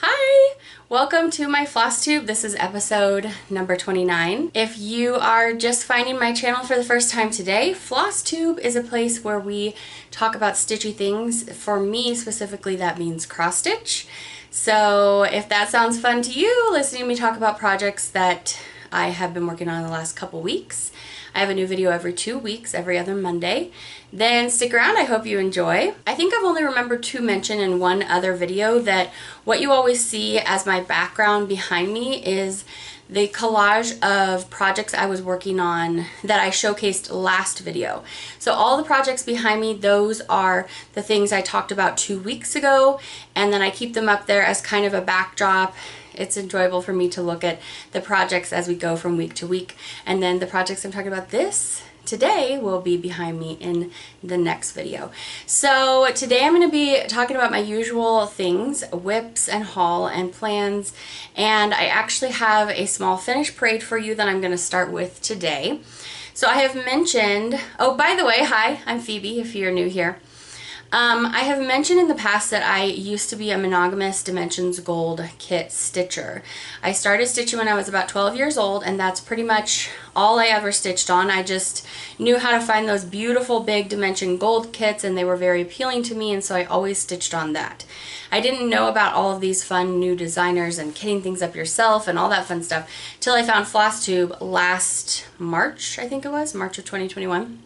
Hi! Welcome to my Flosstube. This is episode number 29. If you are just finding my channel for the first time today, Flosstube is a place where we talk about stitchy things. For me specifically, that means cross stitch. So if that sounds fun to you, listening to me talk about projects that I have been working on the last couple weeks. I have a new video every 2 weeks, every other Monday. Then stick around, I hope you enjoy. I think I've only remembered to mention in one other video that what you always see as my background behind me is the collage of projects I was working on that I showcased last video. So all the projects behind me, those are the things I talked about 2 weeks ago, and then I keep them up there as kind of a backdrop. It's enjoyable for me to look at the projects as we go from week to week, and then the projects I'm talking about today will be behind me in the next video. So today I'm going to be talking about my usual things, whips and haul and plans, and I actually have a small finish parade for you that I'm going to start with today. So I have mentioned, oh by the way, hi, I'm Phoebe if you're new here. I have mentioned in the past that I used to be a monogamous Dimensions Gold kit stitcher. I started stitching when I was about 12 years old, and that's pretty much all I ever stitched on. I just knew how to find those beautiful big Dimension Gold kits, and they were very appealing to me, and so I always stitched on that. I didn't know about all of these fun new designers and kitting things up yourself and all that fun stuff till I found Flosstube last March, I think it was, March of 2021.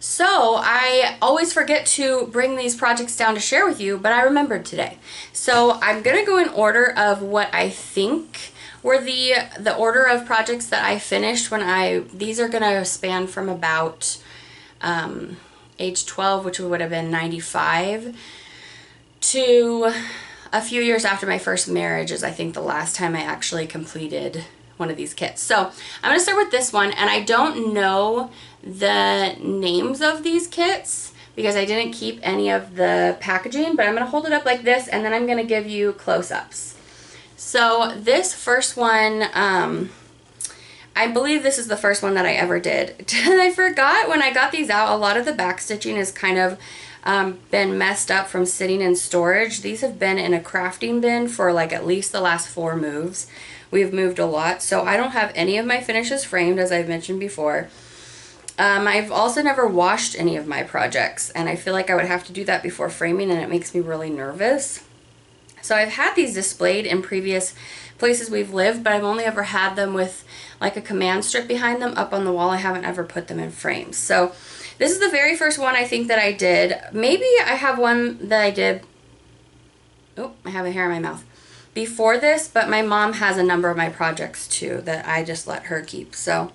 So I always forget to bring these projects down to share with you, but I remembered today. So I'm going to go in order of what I think were the order of projects that I finished when these are going to span from about age 12, which would have been 95, to a few years after my first marriage is I think the last time I actually completed one of these kits. So I'm going to start with this one, and I don't know the names of these kits because I didn't keep any of the packaging, but I'm going to hold it up like this and then I'm going to give you close-ups. So this first one, I believe this is the first one that I ever did. I forgot when I got these out, a lot of the back stitching has kind of been messed up from sitting in storage. These have been in a crafting bin for like at least the last 4 moves. We've moved a lot, so I don't have any of my finishes framed, as I've mentioned before. I've also never washed any of my projects, and I feel like I would have to do that before framing, and it makes me really nervous. So I've had these displayed in previous places we've lived, but I've only ever had them with like a command strip behind them up on the wall. I haven't ever put them in frames. So this is the very first one I think that I did. Maybe I have one that I did, oh, I have a hair in my mouth, before this, but my mom has a number of my projects too that I just let her keep. So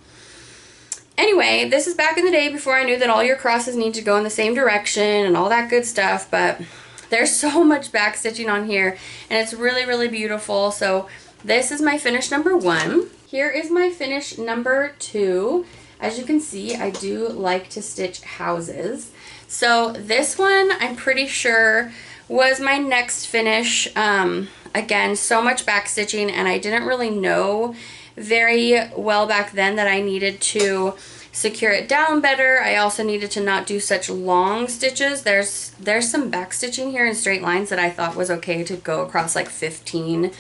anyway, this is back in the day before I knew that all your crosses need to go in the same direction and all that good stuff, but there's so much back stitching on here and it's really, really beautiful. So this is my finish number 1. Here is my finish number 2. As you can see, I do like to stitch houses. So this one I'm pretty sure was my next finish. Again, so much back stitching, and I didn't really know very well back then that I needed to secure it down better. I also needed to not do such long stitches. There's some back stitching here in straight lines that I thought was okay to go across like 15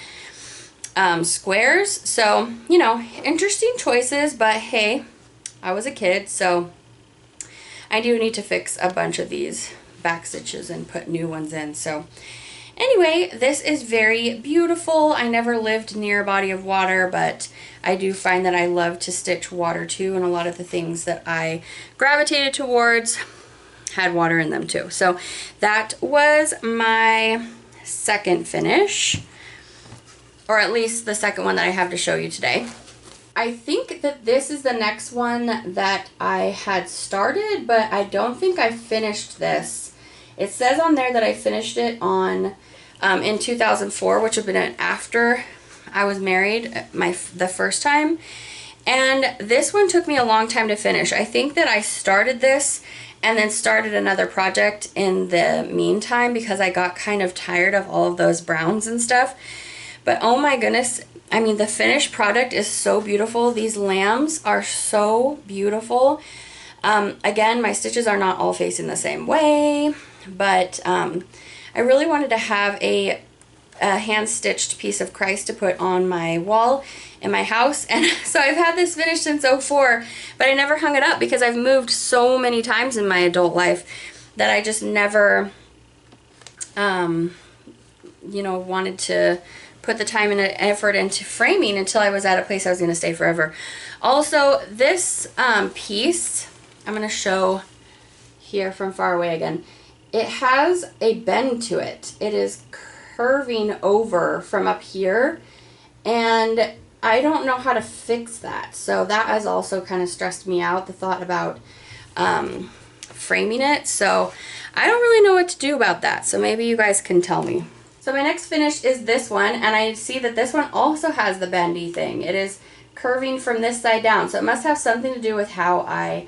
squares. So, you know, interesting choices, but hey, I was a kid, so I do need to fix a bunch of these back stitches and put new ones in. So anyway, this is very beautiful. I never lived near a body of water, but I do find that I love to stitch water too, and a lot of the things that I gravitated towards had water in them too. So that was my second finish, or at least the second one that I have to show you today. I think that this is the next one that I had started, but I don't think I finished this. It says on there that I finished it on in 2004, which would have been after I was married the first time. And this one took me a long time to finish. I think that I started this and then started another project in the meantime because I got kind of tired of all of those browns and stuff. But oh my goodness, I mean, the finished product is so beautiful. These lambs are so beautiful. Again, my stitches are not all facing the same way, but I really wanted to have a a hand-stitched piece of Christ to put on my wall in my house, and so I've had this finished since '04, but I never hung it up because I've moved so many times in my adult life that I just never you know, wanted to put the time and effort into framing until I was at a place I was going to stay forever. Also, this piece, I'm going to show here from far away again. It has a bend to it. It is curving over from up here, and I don't know how to fix that. So that has also kind of stressed me out, the thought about framing it. So I don't really know what to do about that. So maybe you guys can tell me. So my next finish is this one, and I see that this one also has the bendy thing. It is curving from this side down, so it must have something to do with how I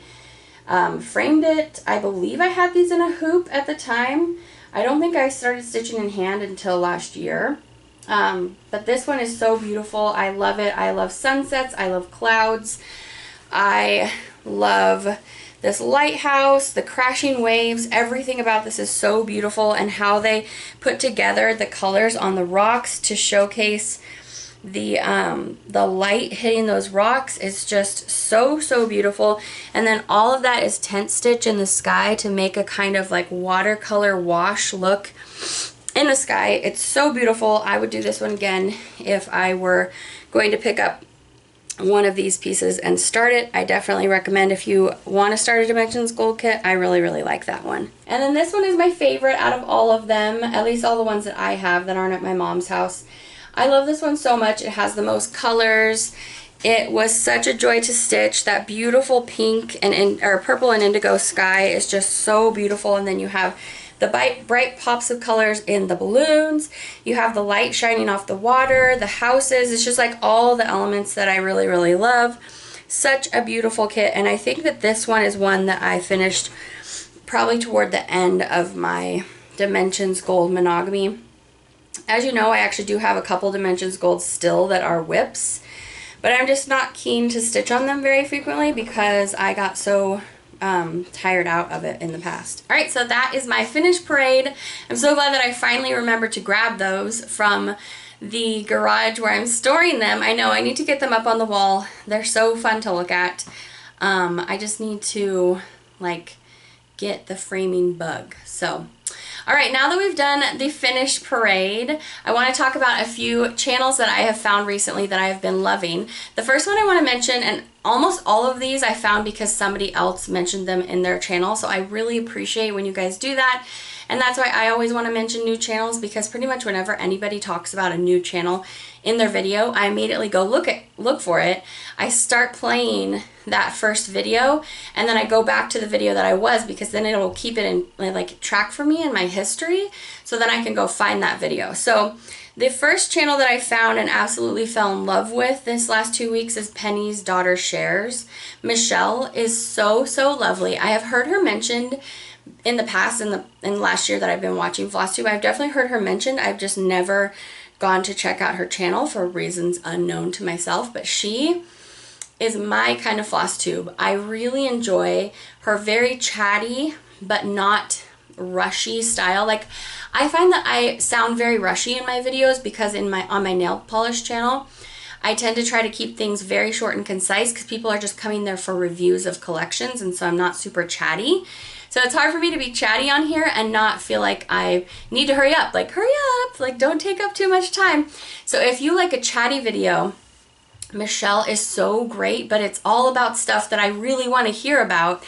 framed it. I believe I had these in a hoop at the time. I don't think I started stitching in hand until last year. But this one is so beautiful. I love it. I love sunsets. I love clouds. I love this lighthouse, the crashing waves. Everything about this is so beautiful, and how they put together the colors on the rocks to showcase the light hitting those rocks is just so, so beautiful. And then all of that is tent stitch in the sky to make a kind of like watercolor wash look in the sky. It's so beautiful. I would do this one again if I were going to pick up one of these pieces and start it. I definitely recommend if you want to start a Dimensions Gold kit. I really, really like that one. And then this one is my favorite out of all of them, at least all the ones that I have that aren't at my mom's house. I love this one so much. It has the most colors. It was such a joy to stitch. That beautiful pink and or purple and indigo sky is just so beautiful. And then you have the bright pops of colors in the balloons. You have the light shining off the water, the houses. It's just like all the elements that I really, really love. Such a beautiful kit. And I think that this one is one that I finished probably toward the end of my Dimensions Gold monogamy. As you know, I actually do have a couple Dimensions Gold still that are whips, but I'm just not keen to stitch on them very frequently because I got so tired out of it in the past. Alright, so that is my finished parade. I'm so glad that I finally remembered to grab those from the garage where I'm storing them. I know I need to get them up on the wall. They're so fun to look at. I just need to like get the framing bug. So alright, now that we've done the finished parade, I want to talk about a few channels that I have found recently that I have been loving. The first one I want to mention, and almost all of these I found because somebody else mentioned them in their channel, so I really appreciate when you guys do that. And that's why I always want to mention new channels, because pretty much whenever anybody talks about a new channel in their video, I immediately go look for it. I start playing that first video, and then I go back to the video that I was, because then it'll keep it in like track for me in my history, so then I can go find that video. So the first channel that I found and absolutely fell in love with this last 2 weeks is Penny's Daughter Shares. Michelle is so, so lovely. I have heard her mentioned in the past, in last year that I've been watching Flosstube. I've definitely heard her mentioned. I've just never gone to check out her channel for reasons unknown to myself, but she is my kind of Flosstube. I really enjoy her very chatty but not rushy style. Like, I find that I sound very rushy in my videos because on my nail polish channel, I tend to try to keep things very short and concise because people are just coming there for reviews of collections, and so I'm not super chatty. So it's hard for me to be chatty on here and not feel like I need to hurry up. Like, hurry up! Like, don't take up too much time. So if you like a chatty video, Michelle is so great, but it's all about stuff that I really want to hear about.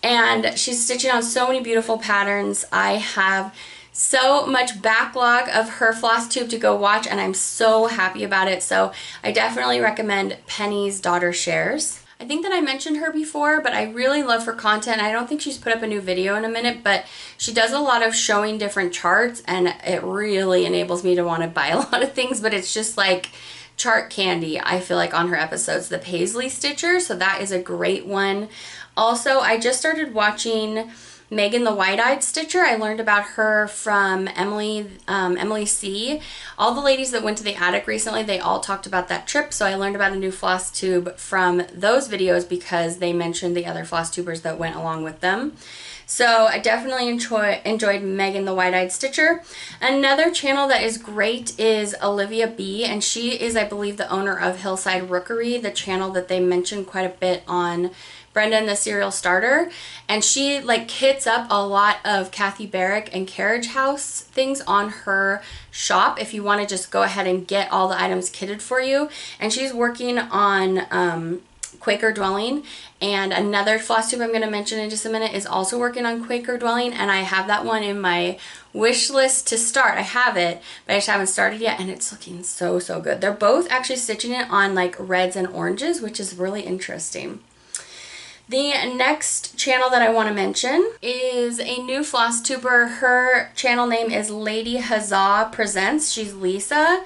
And she's stitching on so many beautiful patterns. I have so much backlog of her Flosstube to go watch, and I'm so happy about it. So I definitely recommend Penny's Daughter Shares. I think that I mentioned her before, but I really love her content. I don't think she's put up a new video in a minute, but she does a lot of showing different charts, and it really enables me to want to buy a lot of things, but it's just like chart candy, I feel like, on her episodes. The Paisley Stitcher, so that is a great one. Also, I just started watching Megan the Wide-Eyed Stitcher. I learned about her from Emily C. All the ladies that went to the attic recently, they all talked about that trip, so I learned about a new Flosstube from those videos because they mentioned the other Flosstubers that went along with them. So I definitely enjoyed Megan the Wide-Eyed Stitcher. Another channel that is great is Olivia B, and she is, I believe, the owner of Hillside Rookery, the channel that they mentioned quite a bit on Brenda and the Serial Starter. And she like hits up a lot of Kathy Barrick and Carriage House things on her shop if you want to just go ahead and get all the items kitted for you. And she's working on Quaker Dwelling, and another floss tube I'm going to mention in just a minute is also working on Quaker Dwelling, and I have that one in my wish list to start. I have it, but I just haven't started yet, and it's looking so good. They're both actually stitching it on like reds and oranges, which is really interesting. The next channel that I want to mention is a new floss tuber. Her channel name is Lady Huzzah Presents. She's Lisa.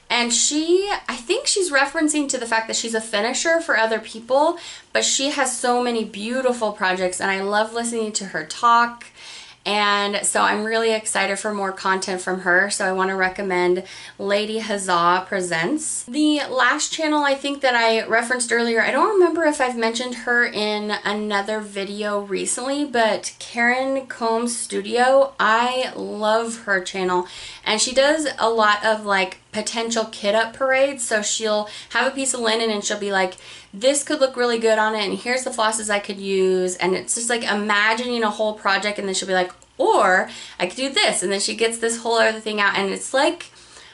And I think she's referencing to the fact that she's a finisher for other people, but she has so many beautiful projects and I love listening to her talk. And so I'm really excited for more content from her. So I want to recommend Lady Huzzah Presents. The last channel I think that I referenced earlier, I don't remember if I've mentioned her in another video recently, but Karen Combs Studio. I love her channel, and she does a lot of like potential kit up parades. So she'll have a piece of linen and she'll be like, this could look really good on it, and here's the flosses I could use. And it's just like imagining a whole project, and then she'll be like, or I could do this, and then she gets this whole other thing out, and it's like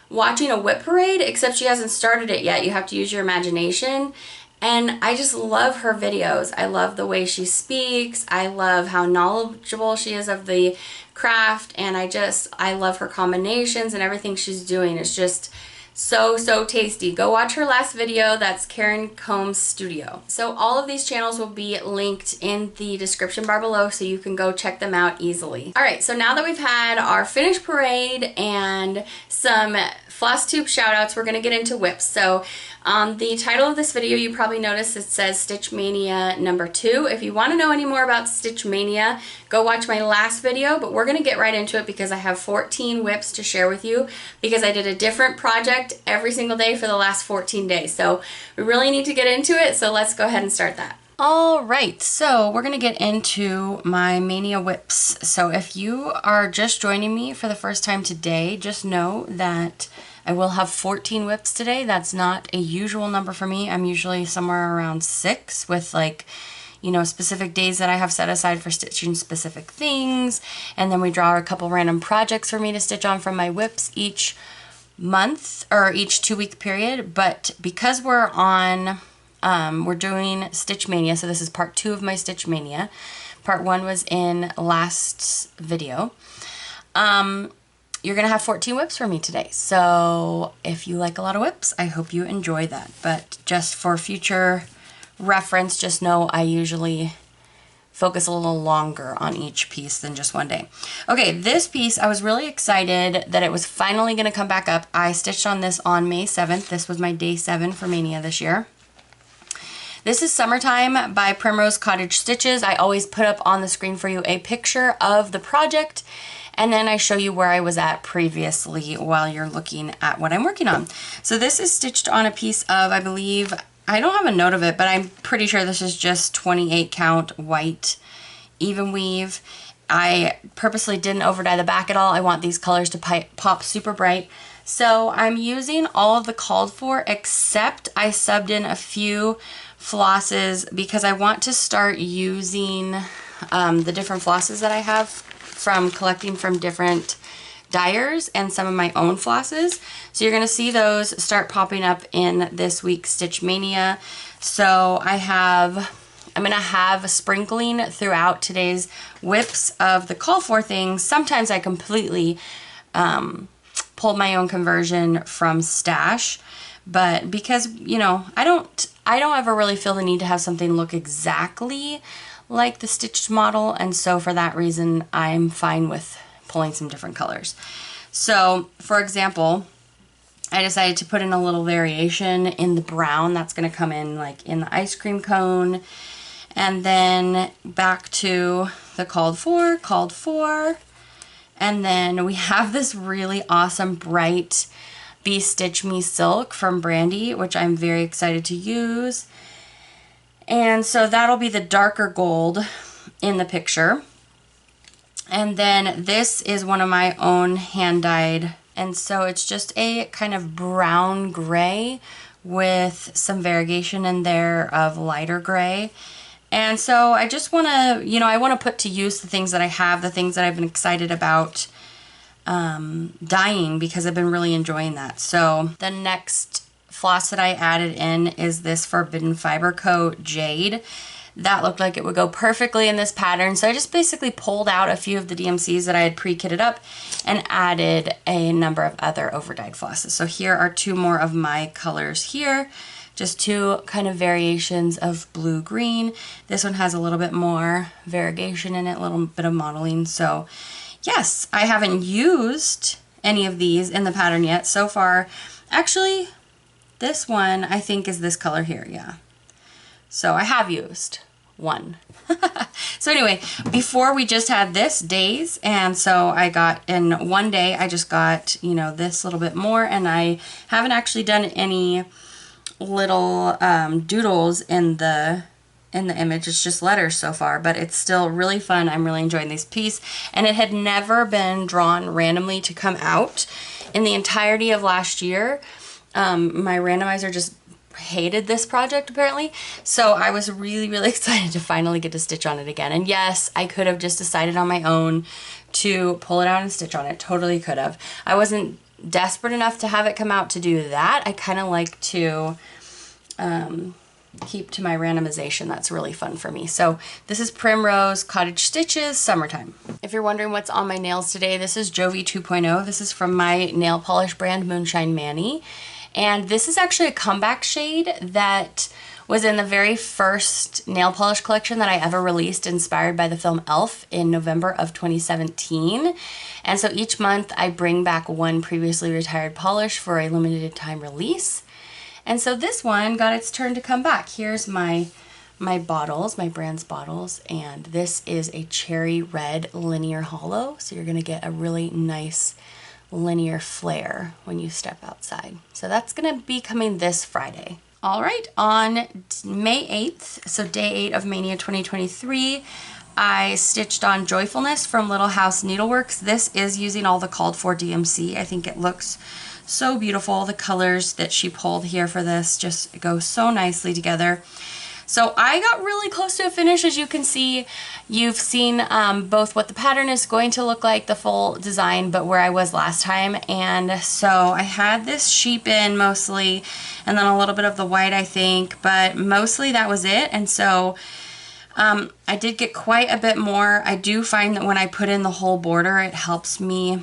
watching a whip parade, except she hasn't started it yet. You have to use your imagination. And I just love her videos. I love the way she speaks. I love how knowledgeable she is of the craft, and I love her combinations, and everything she's doing is just so tasty. Go watch her last video. That's Karen Combs Studio. So all of these channels will be linked in the description bar below, so you can go check them out easily. All right, so now that we've had our finished parade and some floss tube shout outs, we're going to get into whips. So on the title of this video, you probably noticed it says Stitchmaynia number 2. If you want to know any more about Stitchmaynia, go watch my last video, but we're going to get right into it because I have 14 whips to share with you, because I did a different project every single day for the last 14 days. So we really need to get into it, so let's go ahead and start that. All right, so we're going to get into my Mania whips. So if you are just joining me for the first time today, just know that I will have 14 whips today. That's not a usual number for me. I'm usually somewhere around 6 with like, you know, specific days that I have set aside for stitching specific things. And then we draw a couple random projects for me to stitch on from my whips each month or each 2-week period. But because we're on, we're doing Stitchmaynia, so this is part 2 of my Stitchmaynia. Part 1 was in last video. You're going to have 14 whips for me today. So if you like a lot of whips, I hope you enjoy that. But just for future reference, just know I usually focus a little longer on each piece than just one day. Okay, this piece, I was really excited that it was finally going to come back up. I stitched on this on May 7th. This was my day 7 for Mania this year. This is Summertime by Primrose Cottage Stitches. I always put up on the screen for you a picture of the project, and then I show you where I was at previously while you're looking at what I'm working on. So this is stitched on a piece of, I believe, I don't have a note of it, but I'm pretty sure this is just 28 count white even weave. I purposely didn't over dye the back at all. I want these colors to pop super bright. So I'm using all of the called for, except I subbed in a few flosses because I want to start using the different flosses that I have from collecting from different dyers and some of my own flosses. So you're going to see those start popping up in this week's Stitchmaynia. So I'm going to have a sprinkling throughout today's whips of the call for things. Sometimes I completely pulled my own conversion from stash, but because, you know, I don't ever really feel the need to have something look exactly like the stitched model, and so for that reason I'm fine with pulling some different colors. So for example, I decided to put in a little variation in the brown that's going to come in like in the ice cream cone, and then back to the called for, and then we have this really awesome bright Be Stitch Me silk from Brandy, which I'm very excited to use. And so that'll be the darker gold in the picture. And then this is one of my own hand dyed, and so it's just a kind of brown gray with some variegation in there of lighter gray. And so I just want to, you know, I want to put to use the things that I have, the things that I've been excited about dyeing, because I've been really enjoying that. So the next floss that I added in is this Forbidden Fiber Coat Jade. That looked like it would go perfectly in this pattern. So I just basically pulled out a few of the DMCs that I had pre-kitted up and added a number of other overdyed flosses. So here are two more of my colors here. Just two kind of variations of blue-green. This one has a little bit more variegation in it, a little bit of modeling. So yes, I haven't used any of these in the pattern yet so far. Actually, this one I think is this color here, yeah. So I have used one. So anyway, before we just had this days, and so I got in one day, I just got, you know, this little bit more, and I haven't actually done any little doodles in the image. It's just letters so far, but it's still really fun. I'm really enjoying this piece, and it had never been drawn randomly to come out in the entirety of last year. My randomizer just hated this project apparently, so I was really excited to finally get to stitch on it again. And yes, I could have just decided on my own to pull it out and stitch on it. Totally could have. I wasn't desperate enough to have it come out to do that. I kind of like to keep to my randomization. That's really fun for me. So this is Primrose Cottage Stitches Summertime. If you're wondering what's on my nails today, this is Jovi 2.0. This is from my nail polish brand Moonshine Manny. And this is actually a comeback shade that was in the very first nail polish collection that I ever released, inspired by the film Elf in November of 2017. And so each month I bring back one previously retired polish for a limited time release. And so this one got its turn to come back. Here's my bottles, my brand's bottles, and this is a cherry red linear hollow. So you're gonna get a really nice linear flare when you step outside. So that's gonna be coming this Friday. All right, on May 8th, so day 8 of Mania 2023, I stitched on Joyfulness from Little House Needleworks. This is using all the called for DMC. I think it looks so beautiful. The colors that she pulled here for this just go so nicely together. So I got really close to a finish. As you can see, you've seen both what the pattern is going to look like, the full design, but where I was last time. And so I had this sheep in mostly, and then a little bit of the white, I think, but mostly that was it. And so I did get quite a bit more. I do find that when I put in the whole border, it helps me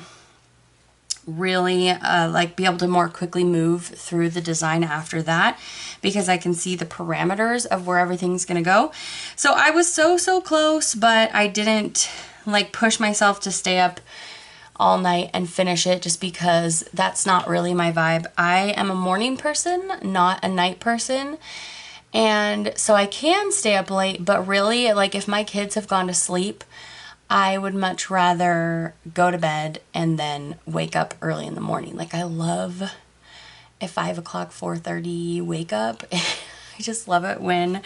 really like be able to more quickly move through the design after that, because I can see the parameters of where everything's gonna go. So I was so close, but I didn't like push myself to stay up all night and finish it, just because that's not really my vibe. I am a morning person, not a night person. And so I can stay up late, but really, like, if my kids have gone to sleep, I would much rather go to bed and then wake up early in the morning. Like, I love a 5 o'clock, 4:30 wake up. I just love it when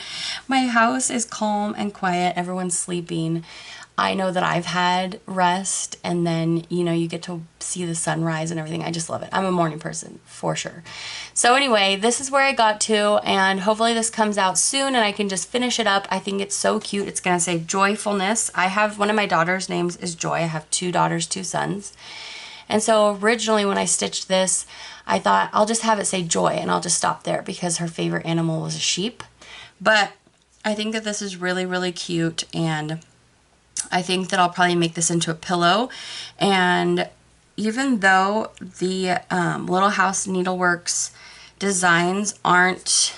my house is calm and quiet, everyone's sleeping. I know that I've had rest, and then, you know, you get to see the sunrise and everything. I just love it. I'm a morning person for sure. So anyway, this is where I got to, and hopefully this comes out soon and I can just finish it up. I think it's so cute. It's gonna say Joyfulness. I have one of my daughter's names is Joy. I have 2 daughters, 2 sons. And so originally when I stitched this, I thought I'll just have it say Joy and I'll just stop there, because her favorite animal was a sheep. But I think that this is really cute, and I think that I'll probably make this into a pillow. And even though the Little House Needleworks designs aren't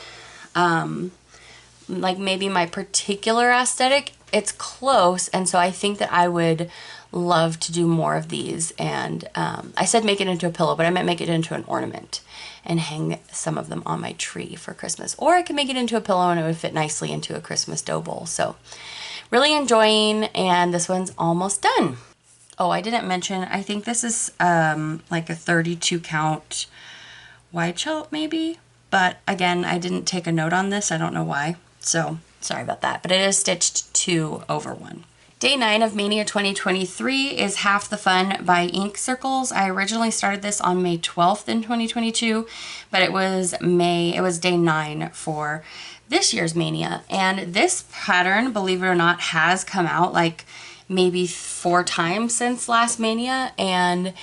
like maybe my particular aesthetic, it's close, and so I think that I would love to do more of these. And I said make it into a pillow, but I meant make it into an ornament and hang some of them on my tree for Christmas. Or I could make it into a pillow and it would fit nicely into a Christmas dough bowl. So really enjoying, and this one's almost done. Oh, I didn't mention, I think this is like a 32 count wide shelf maybe, but again, I didn't take a note on this. I don't know why, so sorry about that, but it is stitched 2 over 1. Day 9 of Mania 2023 is Half the Fun by Ink Circles. I originally started this on May 12th in 2022, but it was day 9 for this year's Mania. And this pattern, believe it or not, has come out like maybe 4 times since last Mania, and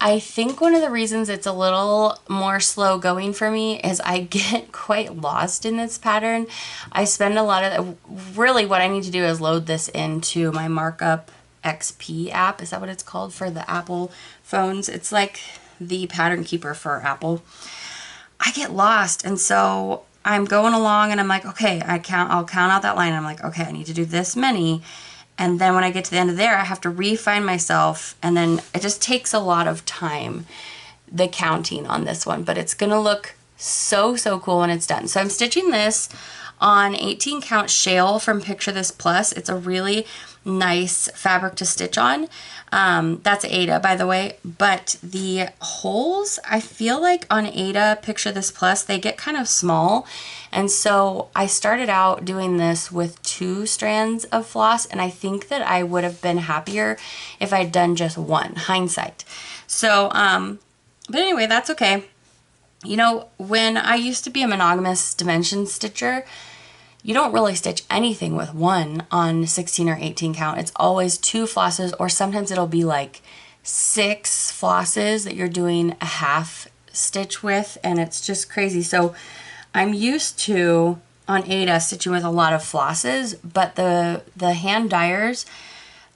I think one of the reasons it's a little more slow going for me is I get quite lost in this pattern. I spend a lot of, really what I need to do is load this into my Markup XP app. Is that what it's called for the Apple phones? It's like the pattern keeper for Apple. I get lost, and so I'm going along and I'm like, okay, I'll count out that line. I'm like, okay, I need to do this many. And then when I get to the end of there, I have to refine myself, and then it just takes a lot of time, the counting on this one, but it's gonna look so cool when it's done. So I'm stitching this on 18 count shale from Picture This Plus. It's a really nice fabric to stitch on. That's Ada, by the way, but the holes, I feel like on Ada Picture This Plus, they get kind of small. And so I started out doing this with 2 strands of floss, and I think that I would have been happier if I'd done just 1, hindsight. So, but anyway, that's okay. You know, when I used to be a monogamous dimension stitcher, you don't really stitch anything with 1 on 16 or 18 count. It's always 2 flosses, or sometimes it'll be like 6 flosses that you're doing a half stitch with, and it's just crazy. So I'm used to, on Ada, stitching with a lot of flosses, but the hand dyers,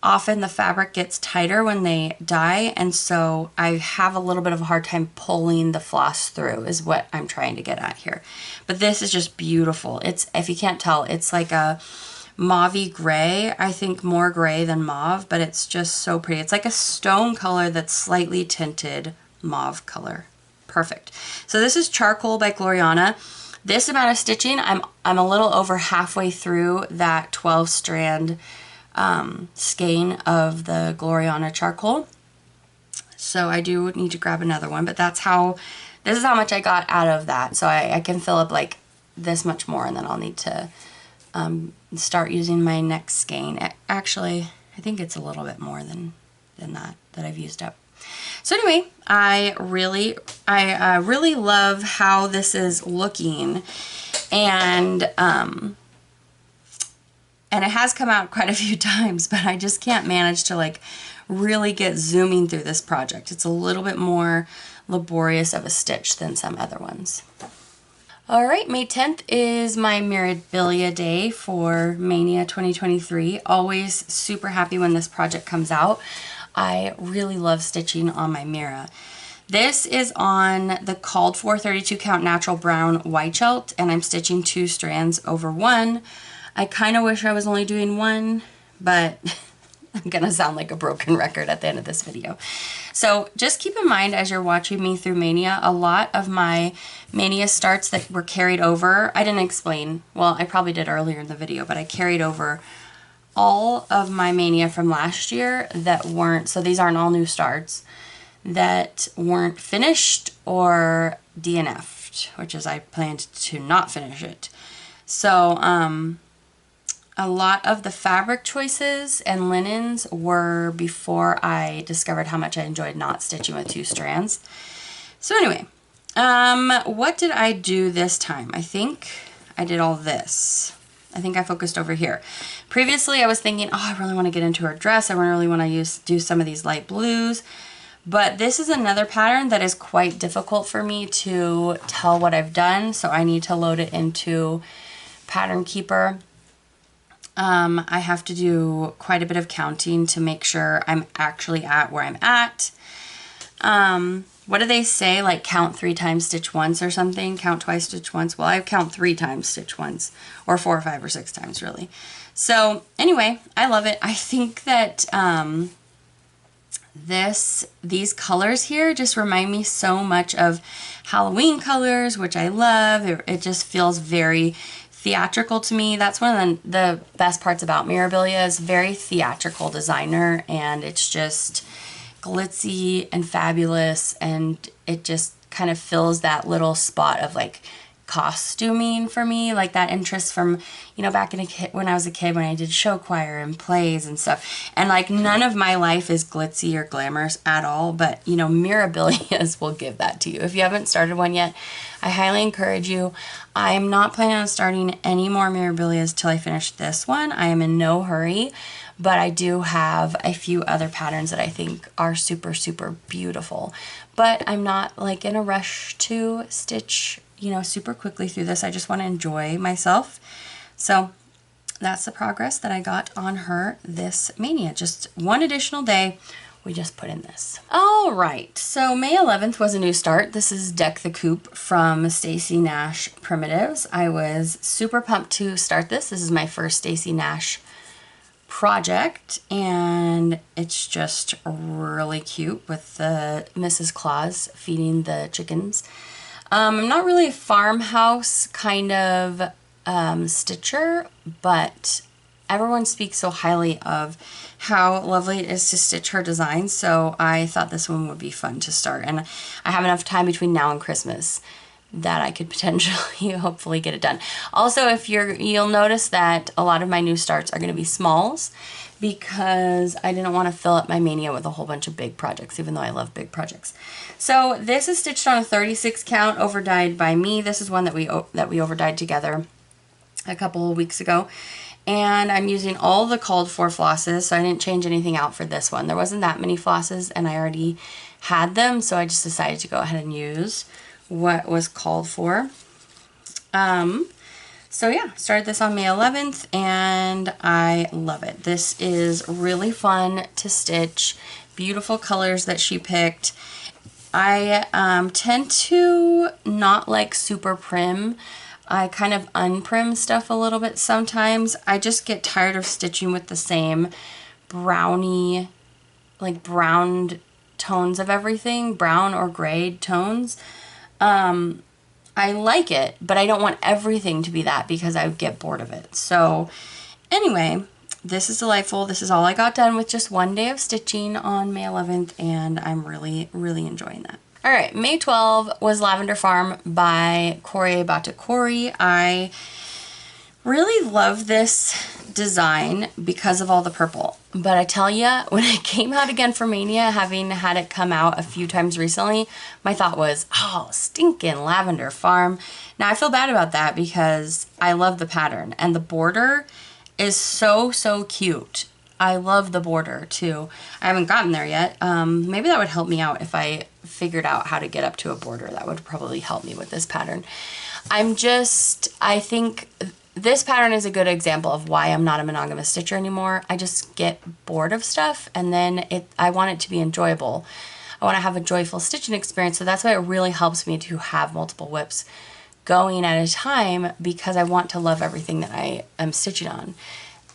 often the fabric gets tighter when they dye, and so I have a little bit of a hard time pulling the floss through, is what I'm trying to get at here. But this is just beautiful. It's, if you can't tell, it's like a mauvey gray. I think more gray than mauve, but it's just so pretty. It's like a stone color that's slightly tinted mauve color. Perfect. So this is Charcoal by Gloriana. This amount of stitching, I'm a little over halfway through that 12 strand skein of the Gloriana charcoal. So I do need to grab another one, but that's how, this is how much I got out of that. So I can fill up like this much more, and then I'll need to start using my next skein. Actually, I think it's a little bit more than that I've used up. So anyway, I really love how this is looking, and it has come out quite a few times, but I just can't manage to like really get zooming through this project. It's a little bit more laborious of a stitch than some other ones. All right, May 10th is my Mirabilia day for Mania 2023. Always super happy when this project comes out. I really love stitching on my Mira. This is on the called for 32 count natural brown white chelt, and I'm stitching 2 strands over 1. I kind of wish I was only doing 1, but I'm gonna sound like a broken record at the end of this video. So just keep in mind as you're watching me through Mania, a lot of my Mania starts that were carried over, I didn't explain, well, I probably did earlier in the video, but I carried over all of my Mania from last year that weren't, so these aren't all new starts, that weren't finished or DNF'd, which is I planned to not finish it. So a lot of the fabric choices and linens were before I discovered how much I enjoyed not stitching with 2 strands. So anyway, what did I do this time? I think I did all this. I think I focused over here. Previously, I was thinking, oh, I really want to get into her dress. I really want to do some of these light blues. But this is another pattern that is quite difficult for me to tell what I've done, so I need to load it into Pattern Keeper. I have to do quite a bit of counting to make sure I'm actually at where I'm at. What do they say? Like count 3 times, stitch once or something? Count twice, stitch once? Well, I count 3 times, stitch once, or 4 or 5 or 6 times really. So anyway, I love it. I think that these colors here just remind me so much of Halloween colors, which I love. It just feels very theatrical to me. That's one of the best parts about Mirabilia, is very theatrical designer, and it's just glitzy and fabulous, and it just kind of fills that little spot of like costuming for me, like that interest from, you know, back when I was a kid, when I did show choir and plays and stuff. And like none of my life is glitzy or glamorous at all, but you know, Mirabilias will give that to you. If you haven't started one yet, I highly encourage you. I'm not planning on starting any more Mirabilias till I finish this one. I am in no hurry, but I do have a few other patterns that I think are super, super beautiful. But I'm not like in a rush to stitch, you know, super quickly through this. I just want to enjoy myself. So that's the progress that I got on her this mania. Just one additional day. We just put in this. All right, so May 11th was a new start. This is Deck the Coop from Stacy Nash Primitives. I was super pumped to start this. This is my first Stacy Nash project, and it's just really cute with the Mrs. Claus feeding the chickens. I'm not really a farmhouse kind of stitcher, but everyone speaks so highly of how lovely it is to stitch her designs, so I thought this one would be fun to start. And I have enough time between now and Christmas that I could potentially hopefully get it done. Also, if you'll notice that a lot of my new starts are going to be smalls, because I didn't want to fill up my mania with a whole bunch of big projects, even though I love big projects. So this is stitched on a 36 count, overdyed by me. This is one that we overdyed together a couple of weeks ago. And I'm using all the called for flosses, so I didn't change anything out for this one. There wasn't that many flosses, and I already had them, so I just decided to go ahead and use what was called for. So yeah, started this on May 11th, and I love it. This is really fun to stitch. Beautiful colors that she picked. I tend to not like super prim. I kind of unprim stuff a little bit sometimes. I just get tired of stitching with the same browny, like browned tones of everything, brown or gray tones. I like it, but I don't want everything to be that because I would get bored of it. So anyway, this is delightful. This is all I got done with just one day of stitching on May 11th, and I'm really, really enjoying that. All right, May 12 was Lavender Farm by Cuore Batticuore. I really love this design because of all the purple. But I tell ya, when it came out again for Mania, having had it come out a few times recently, my thought was, oh, stinking Lavender Farm. Now I feel bad about that because I love the pattern, and the border is so, so cute. I love the border too. I haven't gotten there yet. Maybe that would help me out if I figured out how to get up to a border. That would probably help me with this pattern. I think this pattern is a good example of why I'm not a monogamous stitcher anymore. I just get bored of stuff, and then I want it to be enjoyable. I want to have a joyful stitching experience, so that's why it really helps me to have multiple whips going at a time, because I want to love everything that I am stitching on,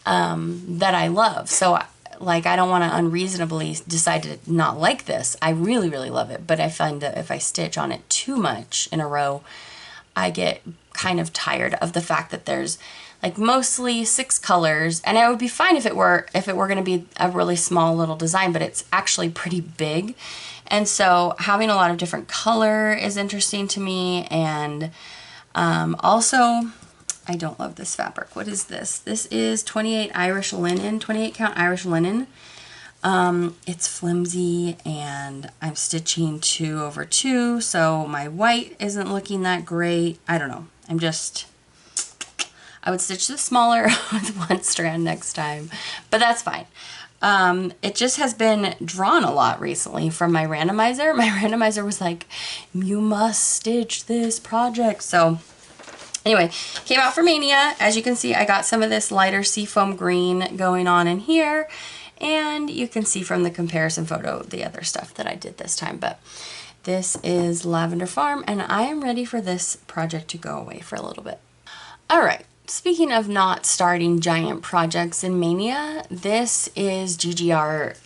that I love. So like, I don't want to unreasonably decide to not like this. I really, really love it, but I find that if I stitch on it too much in a row, I get kind of tired of the fact that there's like mostly 6 colors, and it would be fine if it were going to be a really small little design, but it's actually pretty big. And so having a lot of different color is interesting to me. And also, I don't love this fabric. What is this? This is 28 Irish linen, 28 count Irish linen. It's flimsy, and I'm stitching 2/2, so my white isn't looking that great. I don't know. I would stitch this smaller with 1 strand next time, but that's fine. It just has been drawn a lot recently from my randomizer. My randomizer was like, you must stitch this project. So anyway, came out for Mania. As you can see, I got some of this lighter seafoam green going on in here, and you can see from the comparison photo the other stuff that I did this time. But this is Lavender Farm, and I am ready for this project to go away for a little bit. All right. Speaking of not starting giant projects in Mania, this is GGR,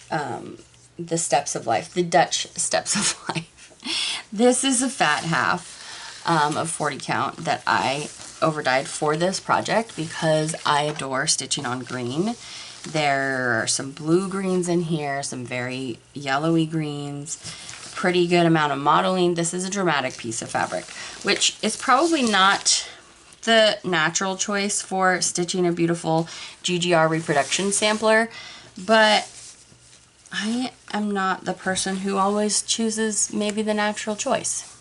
the Steps of Life, the Dutch Steps of Life. This is a fat half of 40 count that I overdyed for this project because I adore stitching on green. There are some blue greens in here, some very yellowy greens. pretty good amount of modeling. This is a dramatic piece of fabric, which is probably not the natural choice for stitching a beautiful GGR reproduction sampler, but I am not the person who always chooses maybe the natural choice.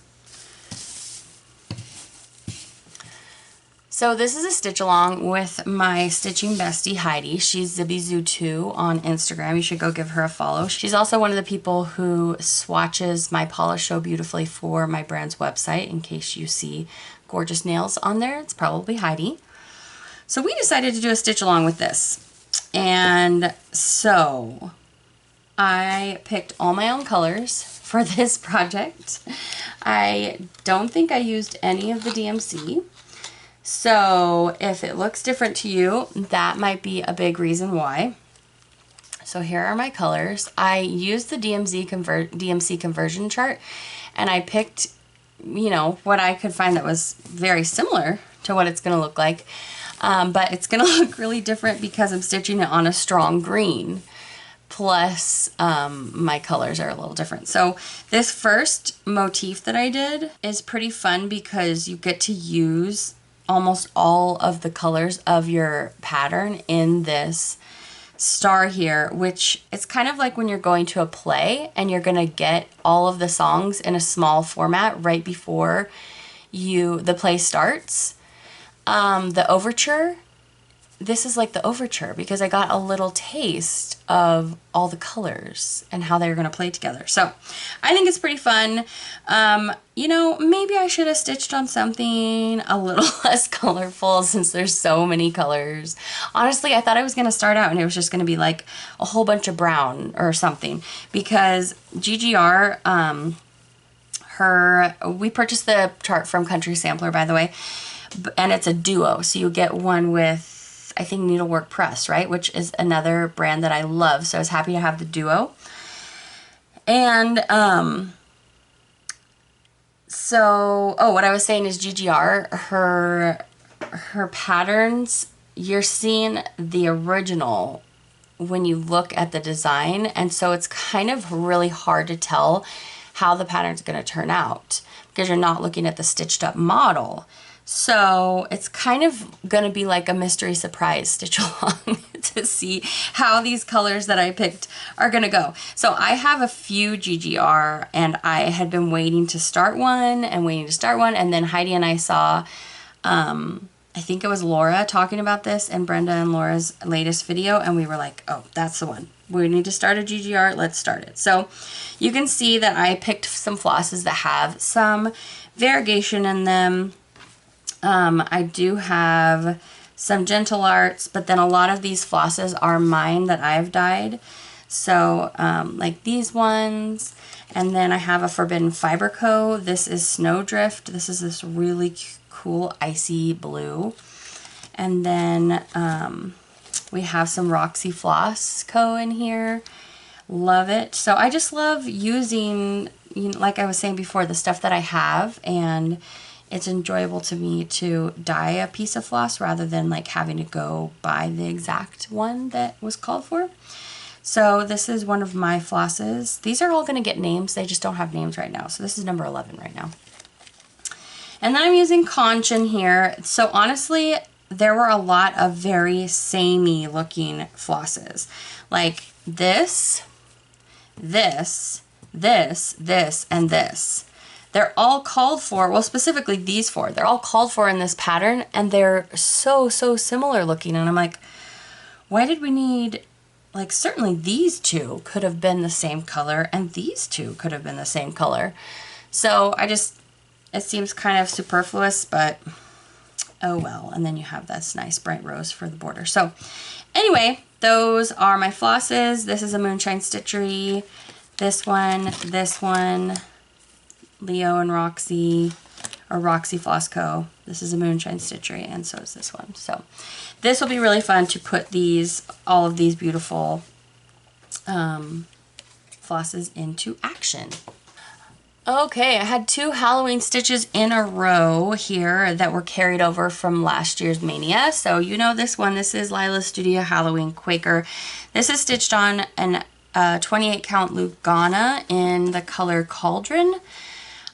So this is a stitch along with my stitching bestie Heidi. She's ZibbyZoo2 on Instagram. You should go give her a follow. She's also one of the people who swatches my polish so beautifully for my brand's website. In case you see gorgeous nails on there, it's probably Heidi. So we decided to do a stitch along with this. And so I picked all my own colors for this project. I don't think I used any of the DMC. So if it looks different to you, that might be a big reason why. So here are my colors. I used the DMC conversion chart, and I picked, you know, what I could find that was very similar to what it's going to look like. But it's going to look really different because I'm stitching it on a strong green. Plus, my colors are a little different. So this first motif that I did is pretty fun because you get to use almost all of the colors of your pattern in this star here, which it's kind of like when you're going to a play and you're gonna get all of the songs in a small format right before the play starts. The overture, this is like the overture because I got a little taste of all the colors and how they're going to play together. So I think it's pretty fun. You know, maybe I should have stitched on something a little less colorful since there's so many colors. Honestly, I thought I was going to start out and it was just going to be like a whole bunch of brown or something because GGR, we purchased the chart from Country Sampler, by the way, and it's a duo. So you get one with, I think, Needlework Press, right? Which is another brand that I love. So I was happy to have the duo. And what I was saying is GGR, her patterns, you're seeing the original when you look at the design. And so it's kind of really hard to tell how the pattern's going to turn out because you're not looking at the stitched up model. So it's kind of going to be like a mystery surprise stitch along to see how these colors that I picked are going to go. So I have a few GGR and I had been waiting to start one and then Heidi and I saw, I think it was Laura talking about this in Brenda and Laura's latest video, and we were like, oh, that's the one. We need to start a GGR, let's start it. So you can see that I picked some flosses that have some variegation in them. I do have some Gentle Arts, but then a lot of these flosses are mine that I've dyed. So, like these ones, and then I have a Forbidden Fiber Co. This is Snowdrift. This is this really cool icy blue. And then we have some Roxy Floss Co. in here. Love it. So I just love using, you know, like I was saying before, the stuff that I have, and it's enjoyable to me to dye a piece of floss rather than like having to go buy the exact one that was called for. So this is one of my flosses. These are all going to get names. They just don't have names right now. So this is number 11 right now. And then I'm using Conch in here. So honestly, there were a lot of very samey looking flosses. Like this, this, and this. They're all called for, well, specifically these four, they're all called for in this pattern, and they're so similar looking. And I'm like, why did we need, like, certainly these two could have been the same color, and these two could have been the same color. So it seems kind of superfluous, but oh well. And then you have this nice bright rose for the border. So anyway, those are my flosses. This is a Moonshine Stitchery. This one, Leo and Roxy, or Roxy Floss Co. This is a Moonshine Stitchery, and so is this one. So this will be really fun to put all of these beautiful flosses into action. Okay, I had 2 Halloween stitches in a row here that were carried over from last year's Mania. So you know this one. This is Lila Studio Halloween Quaker. This is stitched on an a 28 count Lugana in the color Cauldron.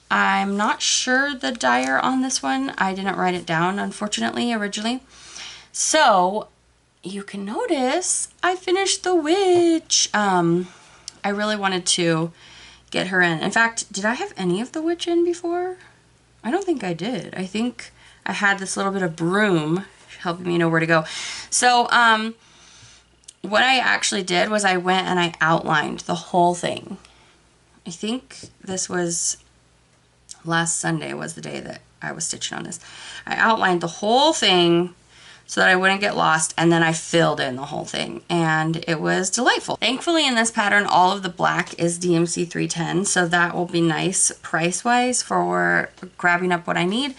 I'm not sure the dyer on this one. I didn't write it down, unfortunately, originally. So you can notice I finished the witch. I really wanted to get her in. In fact, did I have any of the witch in before? I don't think I did. I think I had this little bit of broom helping me know where to go. So what I actually did was I went and I outlined the whole thing. I think this was last Sunday was the day that I was stitching on this. I outlined the whole thing so that I wouldn't get lost, and then I filled in the whole thing, and it was delightful. Thankfully in this pattern all of the black is DMC 310, so that will be nice price-wise for grabbing up what I need.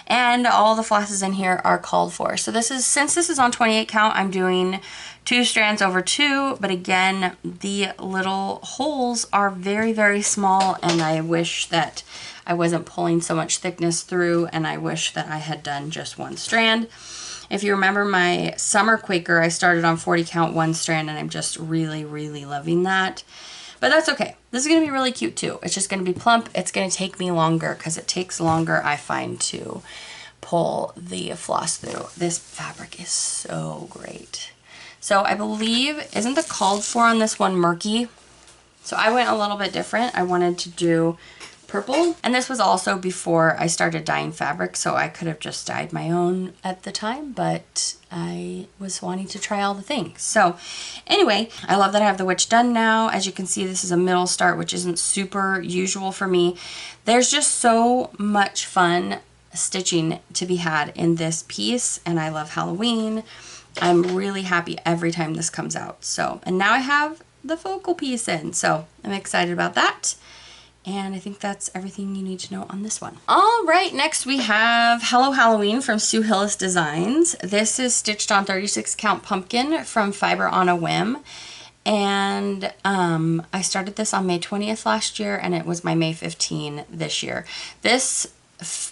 And all the flosses in here are called for. So this is, since this is on 28 count, I'm doing 2 strands over 2, but again, the little holes are very, very small, and I wish that I wasn't pulling so much thickness through, and I wish that I had done just 1 strand. If you remember my summer Quaker, I started on 40 count 1 strand, and I'm just really, really loving that. But that's okay. This is going to be really cute too. It's just going to be plump. It's going to take me longer because it takes longer, I find, to pull the floss through. This fabric is so great. So I believe, isn't the called for on this one murky? So I went a little bit different. I wanted to do purple, and this was also before I started dyeing fabric, so I could have just dyed my own at the time, but I was wanting to try all the things. So anyway, I love that I have the witch done now. As you can see, this is a middle start, which isn't super usual for me. There's just so much fun stitching to be had in this piece, and I love Halloween. I'm really happy every time this comes out. So, and now I have the focal piece in, so I'm excited about that. And I think that's everything you need to know on this one. All right, next we have Hello Halloween from Sue Hillis Designs. This is stitched on 36 count pumpkin from Fiber on a Whim. And I started this on May 20th last year, and it was my May 15 this year. This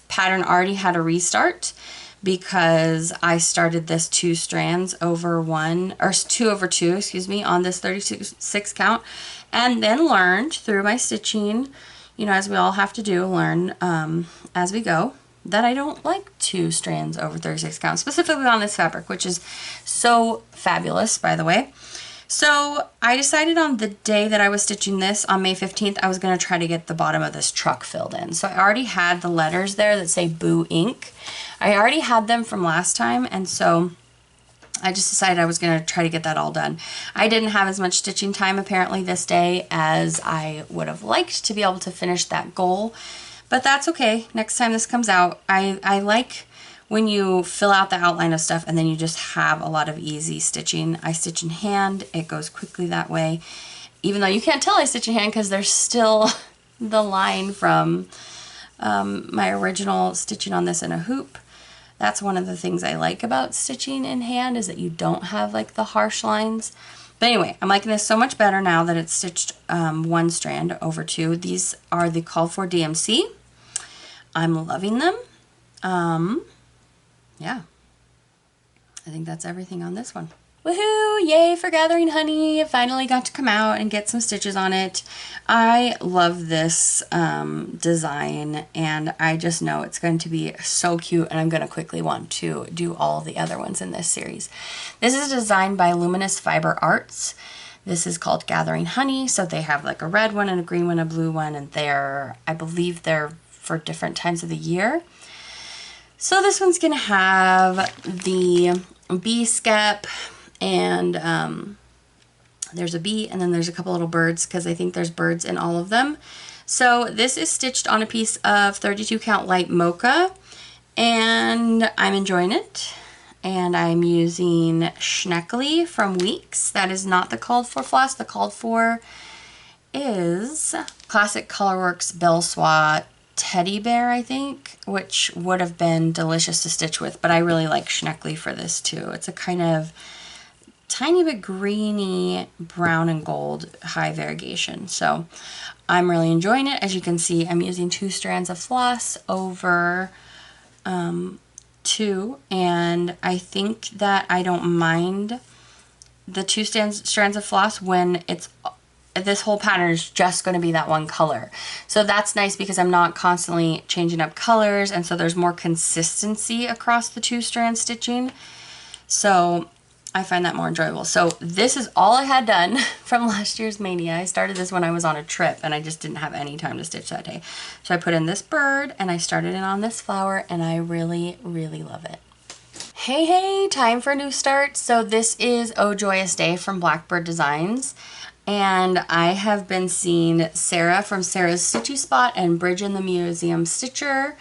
pattern already had a restart because I started this 2 strands over 1, or 2 over 2, excuse me, on this 36 count, and then learned through my stitching, you know, as we all have to do, learn as we go, that I don't like 2 strands over 36 count, specifically on this fabric, which is so fabulous, by the way. So I decided on the day that I was stitching this, on May 15th, I was going to try to get the bottom of this truck filled in. So I already had the letters there that say Boo Ink. I already had them from last time, and so I just decided I was going to try to get that all done. I didn't have as much stitching time apparently this day as I would have liked to be able to finish that goal, but that's okay. Next time this comes out, I like when you fill out the outline of stuff and then you just have a lot of easy stitching. I stitch in hand, it goes quickly that way, even though you can't tell I stitch in hand because there's still the line from my original stitching on this in a hoop. That's one of the things I like about stitching in hand, is that you don't have like the harsh lines. But anyway, I'm liking this so much better now that it's stitched 1 strand over 2. These are the called for DMC. I'm loving them. Yeah, I think that's everything on this one. Woohoo! Yay for Gathering Honey! It finally got to come out and get some stitches on it. I love this design, and I just know it's going to be so cute, and I'm going to quickly want to do all the other ones in this series. This is designed by Luminous Fiber Arts. This is called Gathering Honey, so they have like a red one and a green one, a blue one, and I believe they're for different times of the year. So this one's going to have the bee skep, and there's a bee, and then there's a couple little birds, because I think there's birds in all of them. So this is stitched on a piece of 32 count light mocha, and I'm enjoying it. And I'm using Schneckly from Weeks. That is not the called for floss. The called for is Classic Colorworks Belsois Teddy Bear, I think, which would have been delicious to stitch with, but I really like Schneckly for this too. It's a kind of tiny bit greeny brown and gold high variegation, so I'm really enjoying it. As you can see, I'm using 2 strands of floss over 2, and I think that I don't mind the 2 strands of floss when it's this whole pattern is just going to be that one color. So that's nice because I'm not constantly changing up colors, and so there's more consistency across the 2-strand stitching. So I find that more enjoyable. So this is all I had done from last year's Mania. I started this when I was on a trip and I just didn't have any time to stitch that day. So I put in this bird and I started it on this flower, and I really, really love it. Hey, time for a new start. So this is Oh Joyous Day from Blackbird Designs. And I have been seeing Sarah from Sarah's Stitchy Spot and Bridge in the Museum Stitcher.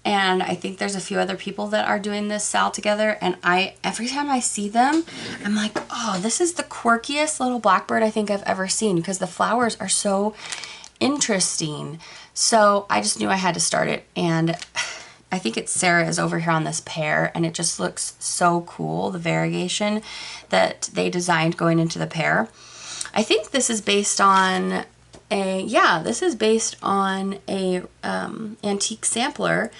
And I think there's a few other people that are doing this sal together. And every time I see them, I'm like, oh, this is the quirkiest little blackbird I think I've ever seen, because the flowers are so interesting. So I just knew I had to start it. And I think it's Sarah is over here on this pear, and it just looks so cool, the variegation that they designed going into the pear. I think this is based on a antique sampler,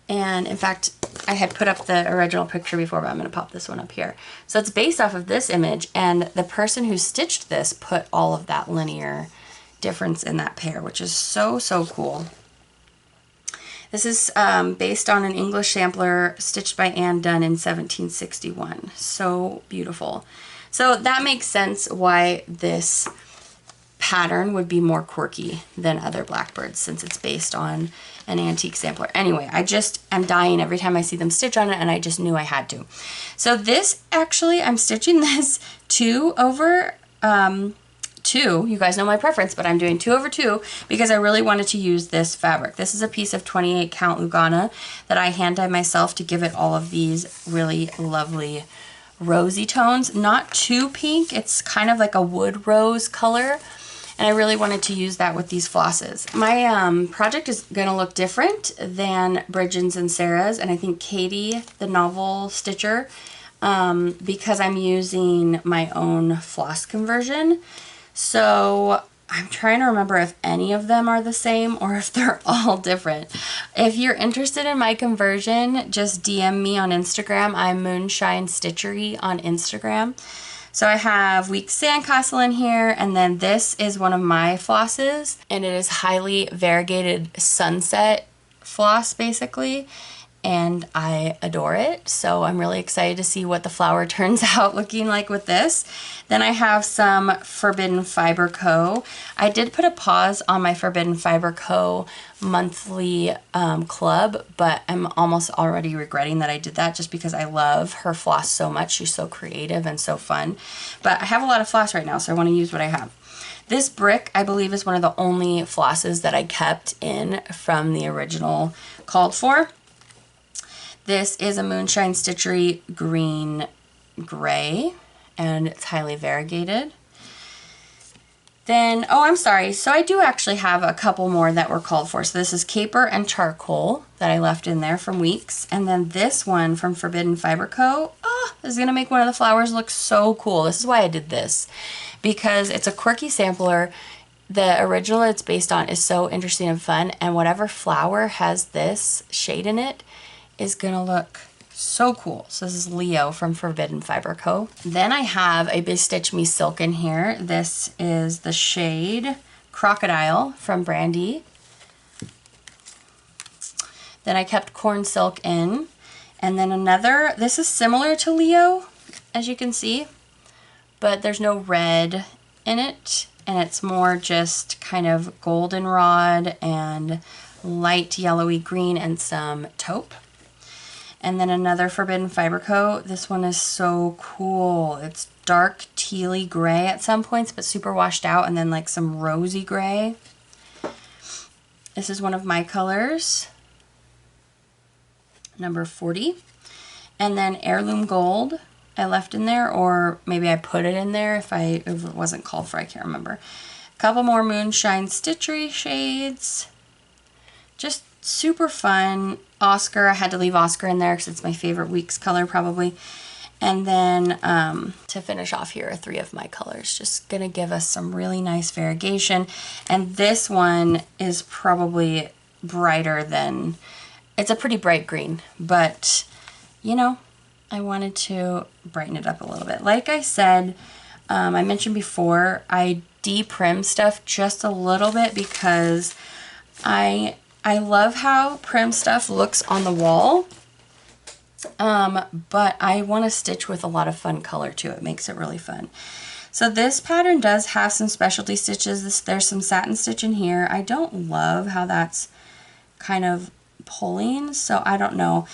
and in fact I had put up the original picture before, but I'm going to pop this one up here. So it's based off of this image, and the person who stitched this put all of that linear difference in that pear, which is so cool. This is based on an English sampler stitched by Anne Dunn in 1761. So beautiful. So that makes sense why this pattern would be more quirky than other blackbirds, since it's based on an antique sampler. Anyway, I just am dying every time I see them stitch on it, and I just knew I had to. So this, actually, I'm stitching this 2 over 2. You guys know my preference, but I'm doing 2 over 2 because I really wanted to use this fabric. This is a piece of 28 count Lugana that I hand dyed myself to give it all of these really lovely rosy tones. Not too pink, it's kind of like a wood rose color, and I really wanted to use that with these flosses. My project is going to look different than Bridget's and Sarah's, and I think Katie, the novel stitcher, because I'm using my own floss conversion. So I'm trying to remember if any of them are the same or if they're all different. If you're interested in my conversion, just DM me on Instagram. I'm Moonshine Stitchery on Instagram. So I have Weeks Sandcastle in here, and then this is one of my flosses, and it is highly variegated sunset floss basically, and I adore it. So I'm really excited to see what the flower turns out looking like with this. Then I have some Forbidden Fiber Co. I did put a pause on my Forbidden Fiber Co. monthly club, but I'm almost already regretting that I did that, just because I love her floss so much. She's so creative and so fun. But I have a lot of floss right now, so I want to use what I have. This brick, I believe, is one of the only flosses that I kept in from the original called for. This is a Moonshine Stitchery green gray, and it's highly variegated. Then, oh, I'm sorry. So I do actually have a couple more that were called for. So this is Caper and Charcoal that I left in there from Weeks. And then this one from Forbidden Fiber Co. Oh, this is going to make one of the flowers look so cool. This is why I did this, because it's a quirky sampler. The original it's based on is so interesting and fun, and whatever flower has this shade in it is gonna look so cool. So this is Leo from Forbidden Fiber Co. Then I have a Bestitch Me Silk in here. This is the shade Crocodile from Brandy. Then I kept Corn Silk in. And then another, this is similar to Leo, as you can see, but there's no red in it, and it's more just kind of goldenrod and light yellowy green and some taupe. And then another Forbidden Fiber Co. This one is so cool. It's dark tealy gray at some points, but super washed out, and then like some rosy gray. This is one of my colors, number 40. And then Heirloom Gold I left in there, or maybe I put it in there if it wasn't called for, I can't remember. A couple more Moonshine Stitchery shades. Just super fun. Oscar, I had to leave Oscar in there because it's my favorite Weeks color probably. And then to finish off here are 3 of my colors. Just gonna give us some really nice variegation. And this one is probably brighter than, it's a pretty bright green, but you know, I wanted to brighten it up a little bit. Like I said, I mentioned before, I de-prim stuff just a little bit because I love how prim stuff looks on the wall, but I want to stitch with a lot of fun color too. It makes it really fun. So this pattern does have some specialty stitches. There's some satin stitch in here. I don't love how that's kind of pulling, so I don't know.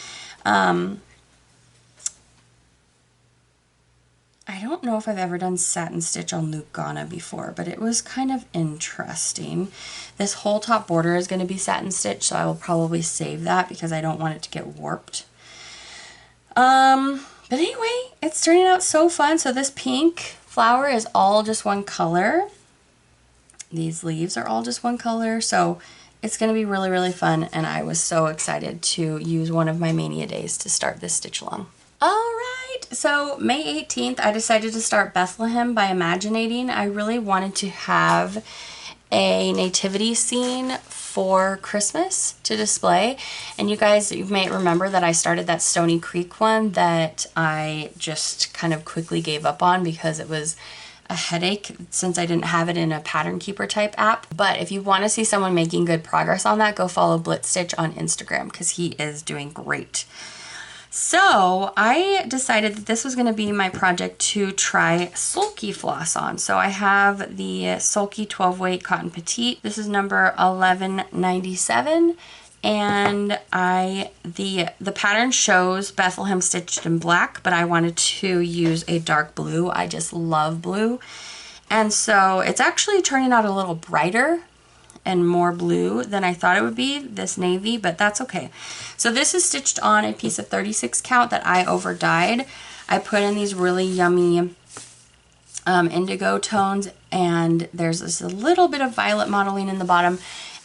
I don't know if I've ever done satin stitch on Lugana before, but it was kind of interesting. This whole top border is going to be satin stitch, so I will probably save that because I don't want it to get warped. But anyway, it's turning out so fun. So this pink flower is all just one color. These leaves are all just one color, so it's going to be really, really fun, and I was so excited to use one of my mania days to start this stitch along. Alright, so May 18th I decided to start Bethlehem by Imaginating. I really wanted to have a nativity scene for Christmas to display, and you guys, you may remember that I started that Stony Creek one that I just kind of quickly gave up on because it was a headache since I didn't have it in a pattern keeper type app. But if you want to see someone making good progress on that, go follow Blitz Stitch on Instagram because he is doing great. So I decided that this was going to be my project to try sulky floss on. So I have the sulky 12 weight cotton petite. This is number 1197, and the pattern shows Bethlehem stitched in black, but I wanted to use a dark blue. I just love blue, and so it's actually turning out a little brighter and more blue than I thought it would be, this navy, but that's okay. So this is stitched on a piece of 36 count that I over dyed. I put in these really yummy indigo tones, and there's this a little bit of violet modeling in the bottom,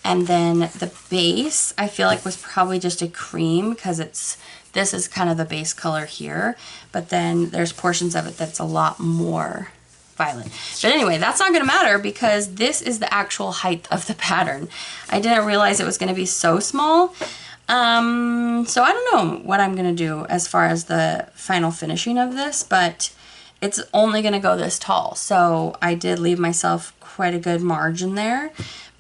and then the base I feel like was probably just a cream because this is kind of the base color here, but then there's portions of it that's a lot more violet. But anyway, that's not going to matter because this is the actual height of the pattern. I didn't realize it was going to be so small. So I don't know what I'm going to do as far as the final finishing of this, but it's only going to go this tall. So I did leave myself quite a good margin there,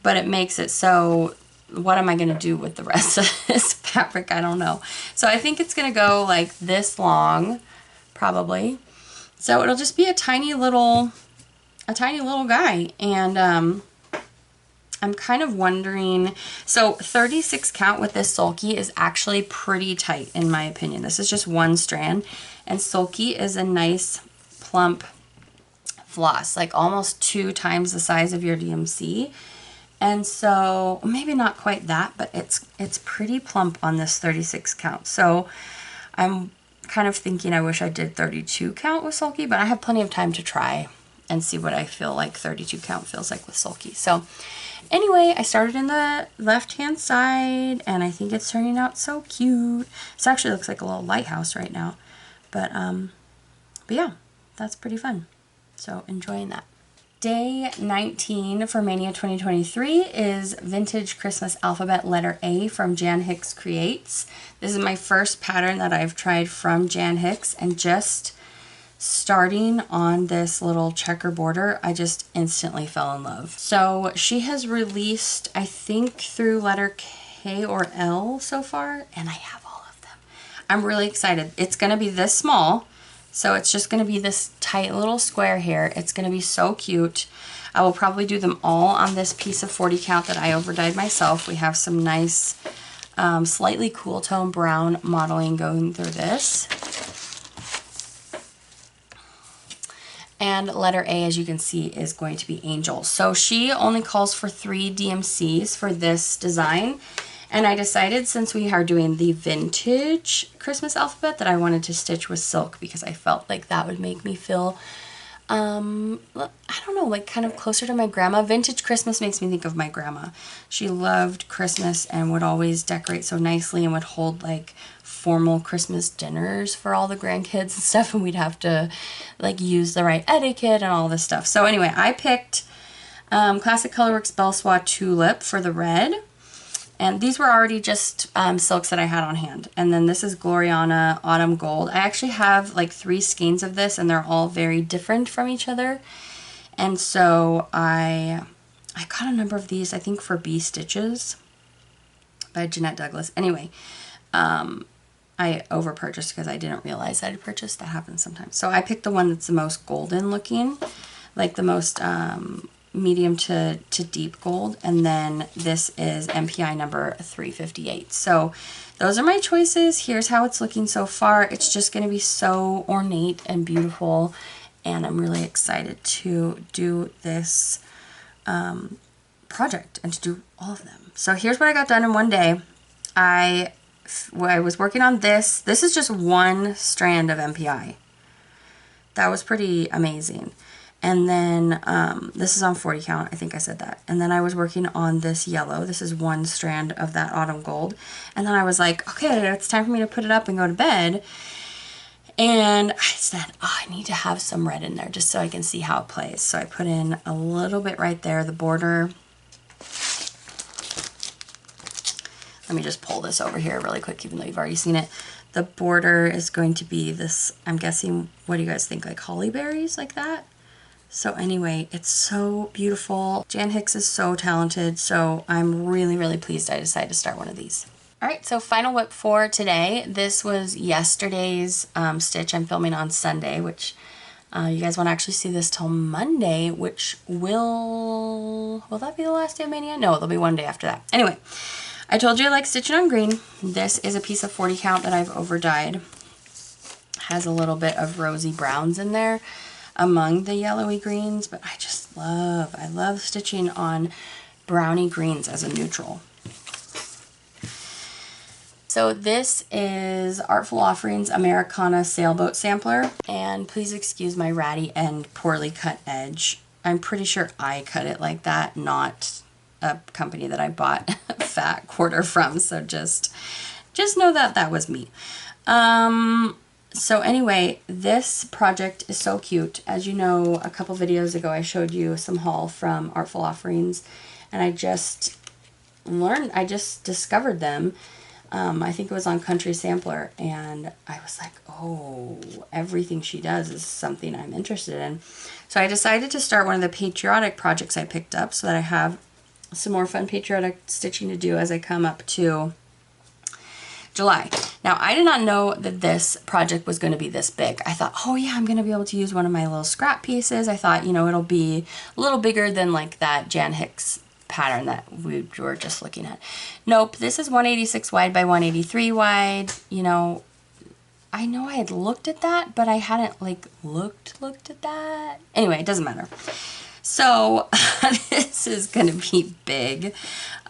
but it makes it so what am I going to do with the rest of this fabric? I don't know. So I think it's going to go like this long, probably. So it'll just be a tiny little guy, and I'm kind of wondering, so 36 count with this sulky is actually pretty tight in my opinion. This is just one strand, and sulky is a nice plump floss, like almost 2 times the size of your DMC. And so maybe not quite that, but it's pretty plump on this 36 count. So I'm kind of thinking I wish I did 32 count with sulky, but I have plenty of time to try and see what I feel like 32 count feels like with sulky. So anyway, I started in the left hand side, and I think it's turning out so cute. This actually looks like a little lighthouse right now, but yeah, that's pretty fun. So enjoying that. Day 19 for Mania 2023 is Vintage Christmas Alphabet Letter A from Jan Hicks Creates. This is my first pattern that I've tried from Jan Hicks, and just starting on this little checker border, I just instantly fell in love. So she has released, I think, through letter K or L so far, and I have all of them. I'm really excited. It's going to be this small. So it's just going to be this tight little square here. It's going to be so cute. I will probably do them all on this piece of 40 count that I over dyed myself. We have some nice slightly cool tone brown modeling going through this. And letter A, as you can see, is going to be Angel. So she only calls for 3 DMCs for this design. And I decided, since we are doing the vintage Christmas alphabet, that I wanted to stitch with silk because I felt like that would make me feel, I don't know, like kind of closer to my grandma. Vintage Christmas makes me think of my grandma. She loved Christmas and would always decorate so nicely and would hold like formal Christmas dinners for all the grandkids and stuff, and we'd have to like use the right etiquette and all this stuff. So anyway, I picked Classic Colorworks Belswa Tulip for the red. And these were already just silks that I had on hand. And then this is Gloriana Autumn Gold. I actually have like 3 skeins of this, and they're all very different from each other. And so I got a number of these, I think for Bee Stitches by Jeanette Douglas. Anyway, I over purchased because I didn't realize I had purchased. That happens sometimes. So I picked the one that's the most golden looking, like the most medium to deep gold. And then this is MPI number 358. So those are my choices. Here's how it's looking so far. It's just going to be so ornate and beautiful. And I'm really excited to do this project and to do all of them. So here's what I got done in one day. I was working on this. This is just one strand of MPI. That was pretty amazing. And then this is on 40 count. I think I said that. And then I was working on this yellow. This is one strand of that autumn gold. And then I was like, okay, it's time for me to put it up and go to bed. And I said, oh, I need to have some red in there just so I can see how it plays. So I put in a little bit right there, the border. Let me just pull this over here really quick, even though you've already seen it. The border is going to be this, I'm guessing, what do you guys think, like holly berries, like that? So anyway, it's so beautiful. Jan Hicks is so talented, so I'm really, really pleased I decided to start one of these. All right, so final whip for today. This was yesterday's stitch. I'm filming on Sunday, which you guys won't actually see this till Monday, which will that be the last day of Mania? No, there'll be one day after that. Anyway, I told you I like stitching on green. This is a piece of 40 count that I've over dyed. Has a little bit of rosy browns in there among the yellowy greens, but I love stitching on browny greens as a neutral. So this is Artful Offerings Americana Sailboat Sampler, and please excuse my ratty and poorly cut edge. I'm pretty sure I cut it like that, not a company that I bought a fat quarter from, so just know that that was me. So anyway, this project is so cute. As you know, a couple videos ago I showed you some haul from Artful Offerings, and I just discovered them. I think it was on Country Sampler, and I was like, oh, everything she does is something I'm interested in. So I decided to start one of the patriotic projects I picked up so that I have some more fun patriotic stitching to do as I come up to July. Now, I did not know that this project was going to be this big. I thought, oh yeah, I'm going to be able to use one of my little scrap pieces. I thought, you know, it'll be a little bigger than like that Jan Hicks pattern that we were just looking at. Nope, this is 186 wide by 183 wide. You know I had looked at that, but I hadn't like looked at that. Anyway, it doesn't matter. So this is gonna be big.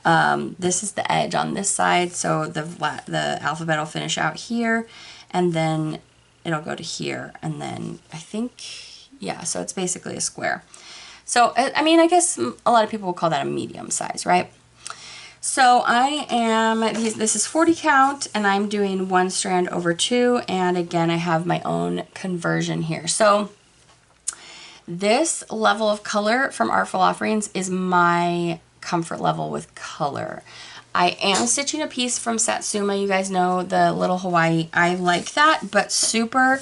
This is the edge on this side, so the alphabet will finish out here, and then it'll go to here, and then I think, yeah, so it's basically a square. So, I mean, I guess a lot of people will call that a medium size, right? So this is 40 count, and I'm doing one strand over two, and again, I have my own conversion here. So this level of color from Artful Offerings is my comfort level with color. I am stitching a piece from Satsuma. You guys know the little Hawaii. I like that, but super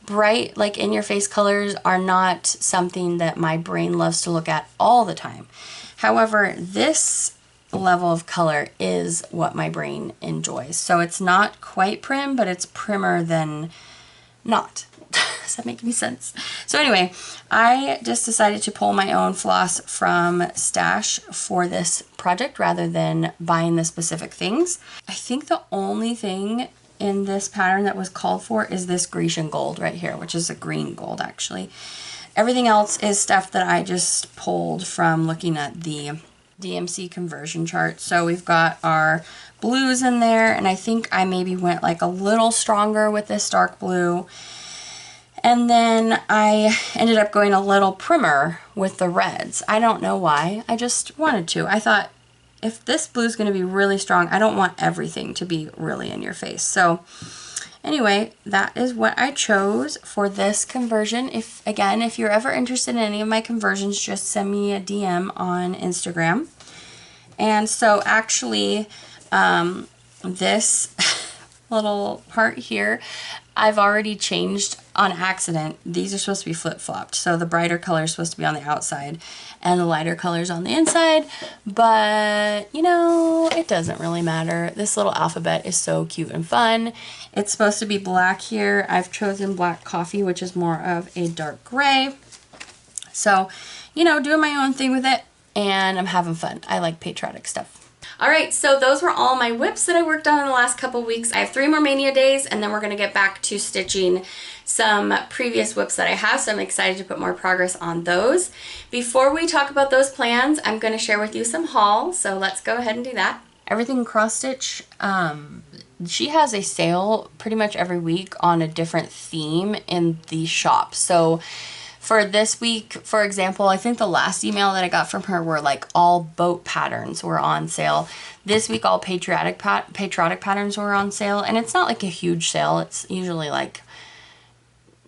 bright, like in your face colors are not something that my brain loves to look at all the time. However, this level of color is what my brain enjoys. So it's not quite prim, but it's primmer than not. Does that make any sense? So anyway, I just decided to pull my own floss from Stash for this project rather than buying the specific things. I think the only thing in this pattern that was called for is this Grecian gold right here, which is a green gold actually. Everything else is stuff that I just pulled from looking at the DMC conversion chart. So we've got our blues in there, and I think I maybe went like a little stronger with this dark blue. And then I ended up going a little primmer with the reds. I don't know why, I just wanted to. I thought, if this blue is going to be really strong, I don't want everything to be really in your face. So anyway, that is what I chose for this conversion. If you're ever interested in any of my conversions, just send me a DM on Instagram. And so actually, this little part here, I've already changed on accident. These are supposed to be flip-flopped. So the brighter color is supposed to be on the outside and the lighter color is on the inside. But, you know, it doesn't really matter. This little alphabet is so cute and fun. It's supposed to be black here. I've chosen black coffee, which is more of a dark gray. So, you know, doing my own thing with it. And I'm having fun. I like patriotic stuff. Alright, so those were all my whips that I worked on in the last couple weeks. I have 3 more mania days, and then we're going to get back to stitching some previous whips that I have, so I'm excited to put more progress on those. Before we talk about those plans, I'm going to share with you some hauls, so let's go ahead and do that. Everything cross stitch, she has a sale pretty much every week on a different theme in the shop. So for this week, for example, I think the last email that I got from her were like all boat patterns were on sale. This week, all patriotic patterns were on sale. And it's not like a huge sale. It's usually like,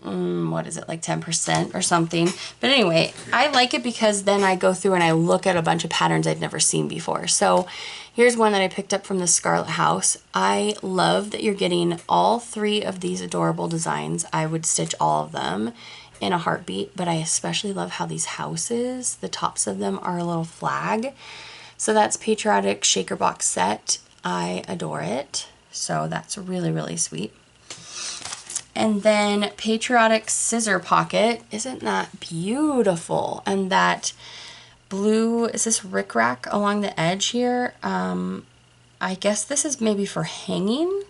what is it, like 10% or something. But anyway, I like it because then I go through and I look at a bunch of patterns I've never seen before. So here's one that I picked up from the Scarlet House. I love that you're getting all 3 of these adorable designs. I would stitch all of them in a heartbeat, but I especially love how these houses, the tops of them are a little flag. So that's patriotic shaker box set. I adore it. So that's really, really sweet. And then patriotic scissor pocket. Isn't that beautiful? And that blue, is this rickrack along the edge here? I guess this is maybe for hanging,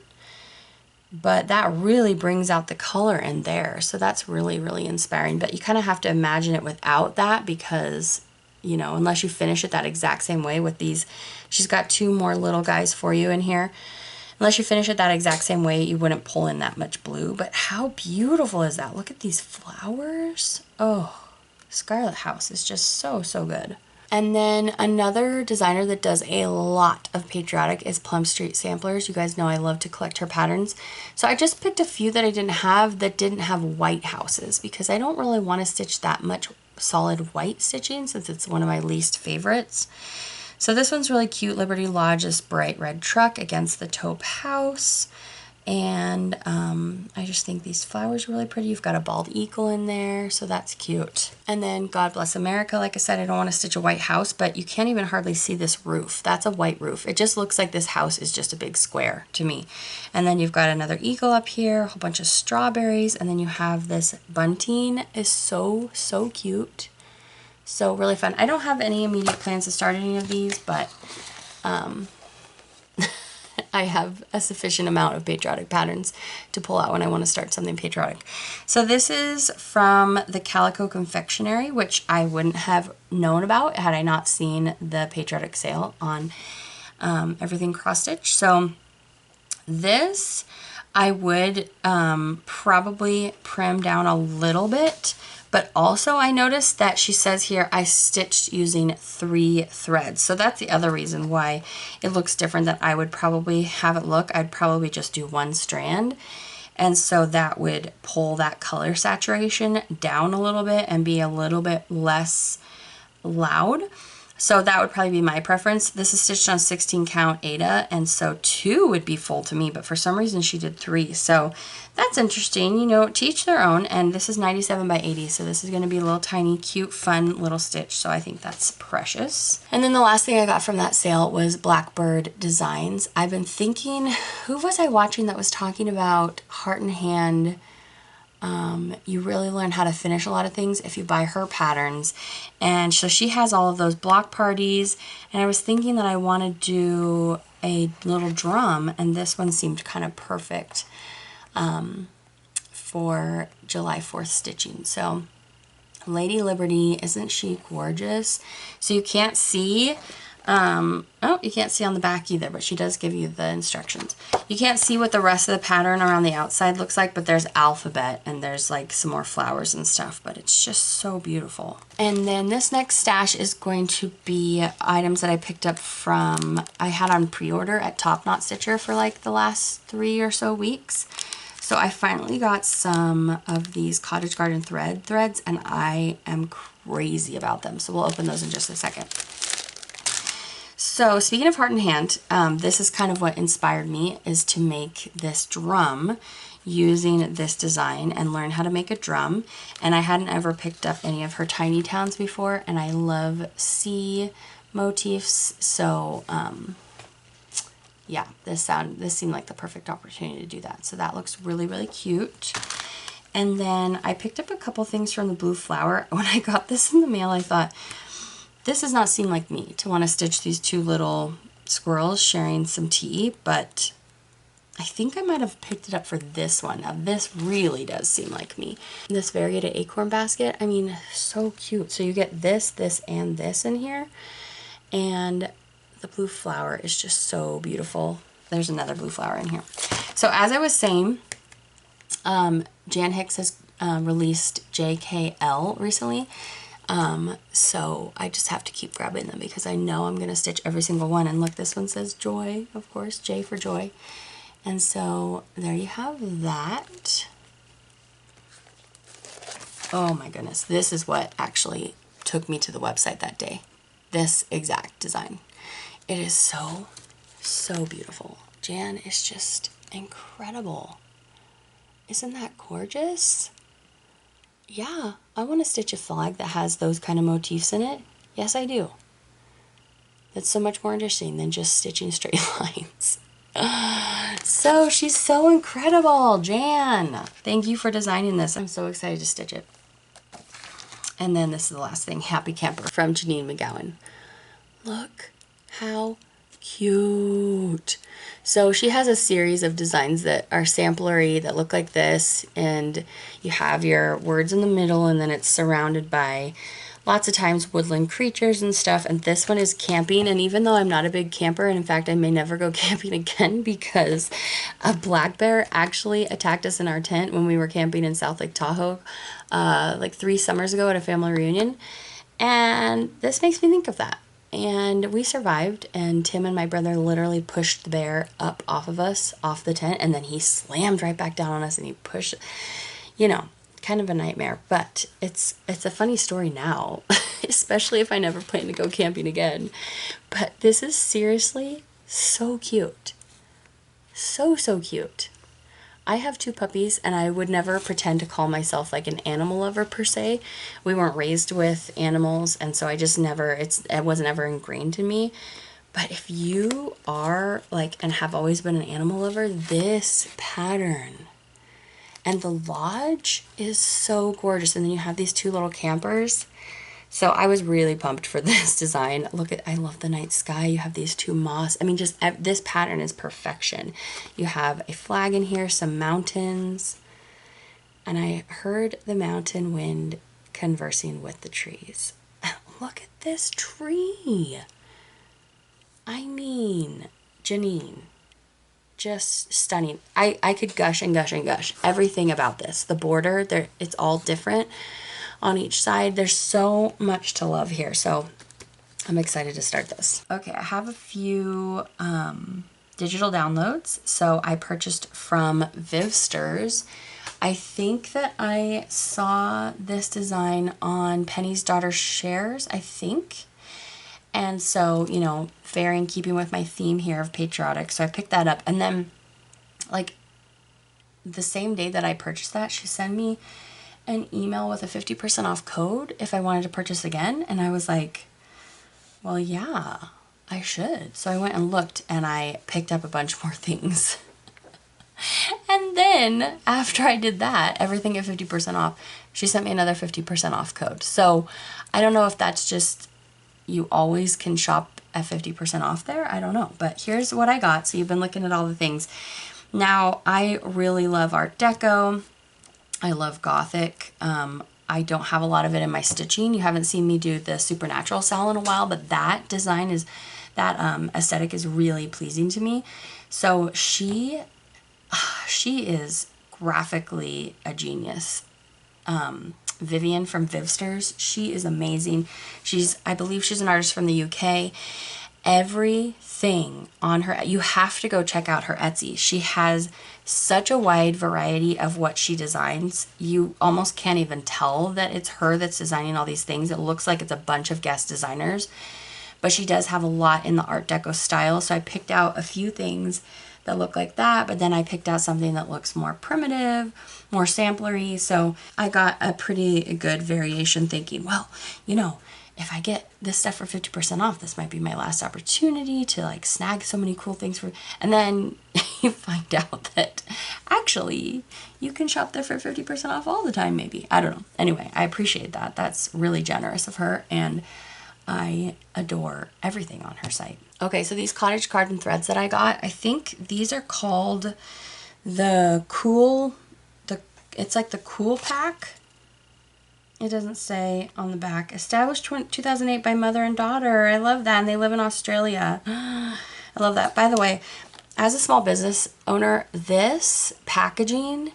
but that really brings out the color in there. So that's really, really inspiring. But you kind of have to imagine it without that because, you know, unless you finish it that exact same way with these, she's got 2 more little guys for you in here. Unless you finish it that exact same way, you wouldn't pull in that much blue. But how beautiful is that? Look at these flowers. Oh, Scarlet House is just so, so good. And then another designer that does a lot of patriotic is Plum Street Samplers. You guys know I love to collect her patterns. So I just picked a few that I didn't have white houses because I don't really want to stitch that much solid white stitching since it's one of my least favorites. So this one's really cute. Liberty Lodge, this bright red truck against the taupe house. And I just think these flowers are really pretty. You've got a bald eagle in there, so that's cute. And then God Bless America. Like I said, I don't want to stitch a white house, but you can't even hardly see this roof. That's a white roof. It just looks like this house is just a big square to me. And then you've got another eagle up here, a whole bunch of strawberries, and then you have this bunting. Is so, so cute. So really fun. I don't have any immediate plans to start any of these, but I have a sufficient amount of patriotic patterns to pull out when I want to start something patriotic. So this is from the Calico Confectionery, which I wouldn't have known about had I not seen the patriotic sale on everything cross stitch. So this I would probably prim down a little bit. But also I noticed that she says here I stitched using 3 threads. So that's the other reason why it looks different than I would probably have it look. I'd probably just do 1 strand. And so that would pull that color saturation down a little bit and be a little bit less loud. So that would probably be my preference. This is stitched on 16 count Aida, and so 2 would be full to me, but for some reason she did 3. So that's interesting, you know, to each their own. And this is 97 by 80, so this is going to be a little tiny, cute, fun little stitch. So I think that's precious. And then the last thing I got from that sale was Blackbird Designs. I've been thinking, who was I watching that was talking about heart and hand? You really learn how to finish a lot of things if you buy her patterns. And so she has all of those block parties, and I was thinking that I want to do a little drum, and this one seemed kind of perfect for July 4th stitching. So Lady Liberty, isn't she gorgeous? So you can't see oh, you can't see on the back either, but she does give you the instructions. You can't see what the rest of the pattern around the outside looks like, but there's alphabet and there's like some more flowers and stuff, but it's just so beautiful. And then this next stash is going to be items that I picked up from, I had on pre-order at Top Knot Stitcher for like the last 3 or so weeks. So I finally got some of these Cottage Garden threads, and I am crazy about them. So we'll open those in just a second. So speaking of heart and hand, this is kind of what inspired me, is to make this drum using this design and learn how to make a drum. And I hadn't ever picked up any of her tiny towns before, and I love sea motifs. So yeah, this seemed like the perfect opportunity to do that. So that looks really, really cute. And then I picked up a couple things from the Blue Flower. When I got this in the mail, I thought, this does not seem like me to want to stitch these two little squirrels sharing some tea, but I think I might have picked it up for this one. Now this really does seem like me. This variegated acorn basket, I mean, so cute. So you get this, this, and this in here. And the Blue Flower is just so beautiful. There's another Blue Flower in here. So as I was saying, Jan Hicks has released JKL recently. So I just have to keep grabbing them because I know I'm going to stitch every single one. And look, this one says Joy, of course, J for Joy. And so there you have that. Oh my goodness. This is what actually took me to the website that day. This exact design. It is so, so beautiful. Jan is just incredible. Isn't that gorgeous? Yeah, I want to stitch a flag that has those kind of motifs in it. Yes, I do. That's so much more interesting than just stitching straight lines. So she's so incredible, Jan. Thank you for designing this. I'm so excited to stitch it. And then this is the last thing, Happy Camper from Janine McGowan. Look how cute. So she has a series of designs that are samplery that look like this, and you have your words in the middle, and then it's surrounded by lots of times woodland creatures and stuff. And this one is camping, and even though I'm not a big camper, and in fact I may never go camping again because a black bear actually attacked us in our tent when we were camping in South Lake Tahoe like 3 summers ago at a family reunion, and this makes me think of that. And we survived, and Tim and my brother literally pushed the bear up off of us, off the tent, and then he slammed right back down on us, and he pushed, you know, kind of a nightmare. But it's a funny story now, especially if I never plan to go camping again. But this is seriously so cute. So, so cute. I have 2 puppies, and I would never pretend to call myself like an animal lover per se. We weren't raised with animals, and so I just never, it wasn't ever ingrained in me. But if you are like, and have always been an animal lover, this pattern and the lodge is so gorgeous. And then you have these 2 little campers. So I was really pumped for this design. Look at, I love the night sky. You have these 2 moss. I mean, just this pattern is perfection. You have a flag in here, some mountains, and I heard the mountain wind conversing with the trees. Look at this tree. I mean, Janine, just stunning. I could gush and gush and gush. Everything about this. The border, there, it's all different on each side. There's so much to love here, so I'm excited to start this. Okay, I have a few digital downloads. So I purchased from Vivsters. I think that I saw this design on Penny's Daughter Shares, I think. And so, you know, very in keeping with my theme here of patriotic, so I picked that up. And then, like, the same day that I purchased that, she sent me an email with a 50% off code if I wanted to purchase again. And I was like, well, yeah, I should. So I went and looked, and I picked up a bunch more things. And then after I did that, everything at 50% off, she sent me another 50% off code. So I don't know if that's just, you always can shop at 50% off there. I don't know, but here's what I got. So you've been looking at all the things. Now, I really love Art Deco. I love Gothic. I don't have a lot of it in my stitching. You haven't seen me do the Supernatural Sal in a while, but that design is, that aesthetic is really pleasing to me. So she is graphically a genius. Vivian from Vivsters, she is amazing. I believe she's an artist from the UK. Everything on her, you have to go check out her Etsy. She has such a wide variety of what she designs. You almost can't even tell that it's her that's designing all these things. It looks like it's a bunch of guest designers. but she does have a lot in the Art Deco style. So I picked out a few things that look like that, but then I picked out something that looks more primitive, more samplery. So I got a pretty good variation, thinking, well, you know, if I get this stuff for 50% off, this might be my last opportunity to like snag so many cool things for, and then you find out that actually you can shop there for 50% off all the time, maybe. I don't know. Anyway, I appreciate that. That's really generous of her, and I adore everything on her site. Okay, so these cottage card and threads that I got, I think these are called the Cool, it's like the Cool Pack. It doesn't say on the back. Established 2008 by mother and daughter. I love that. And they live in Australia. I love that. By the way, as a small business owner, this packaging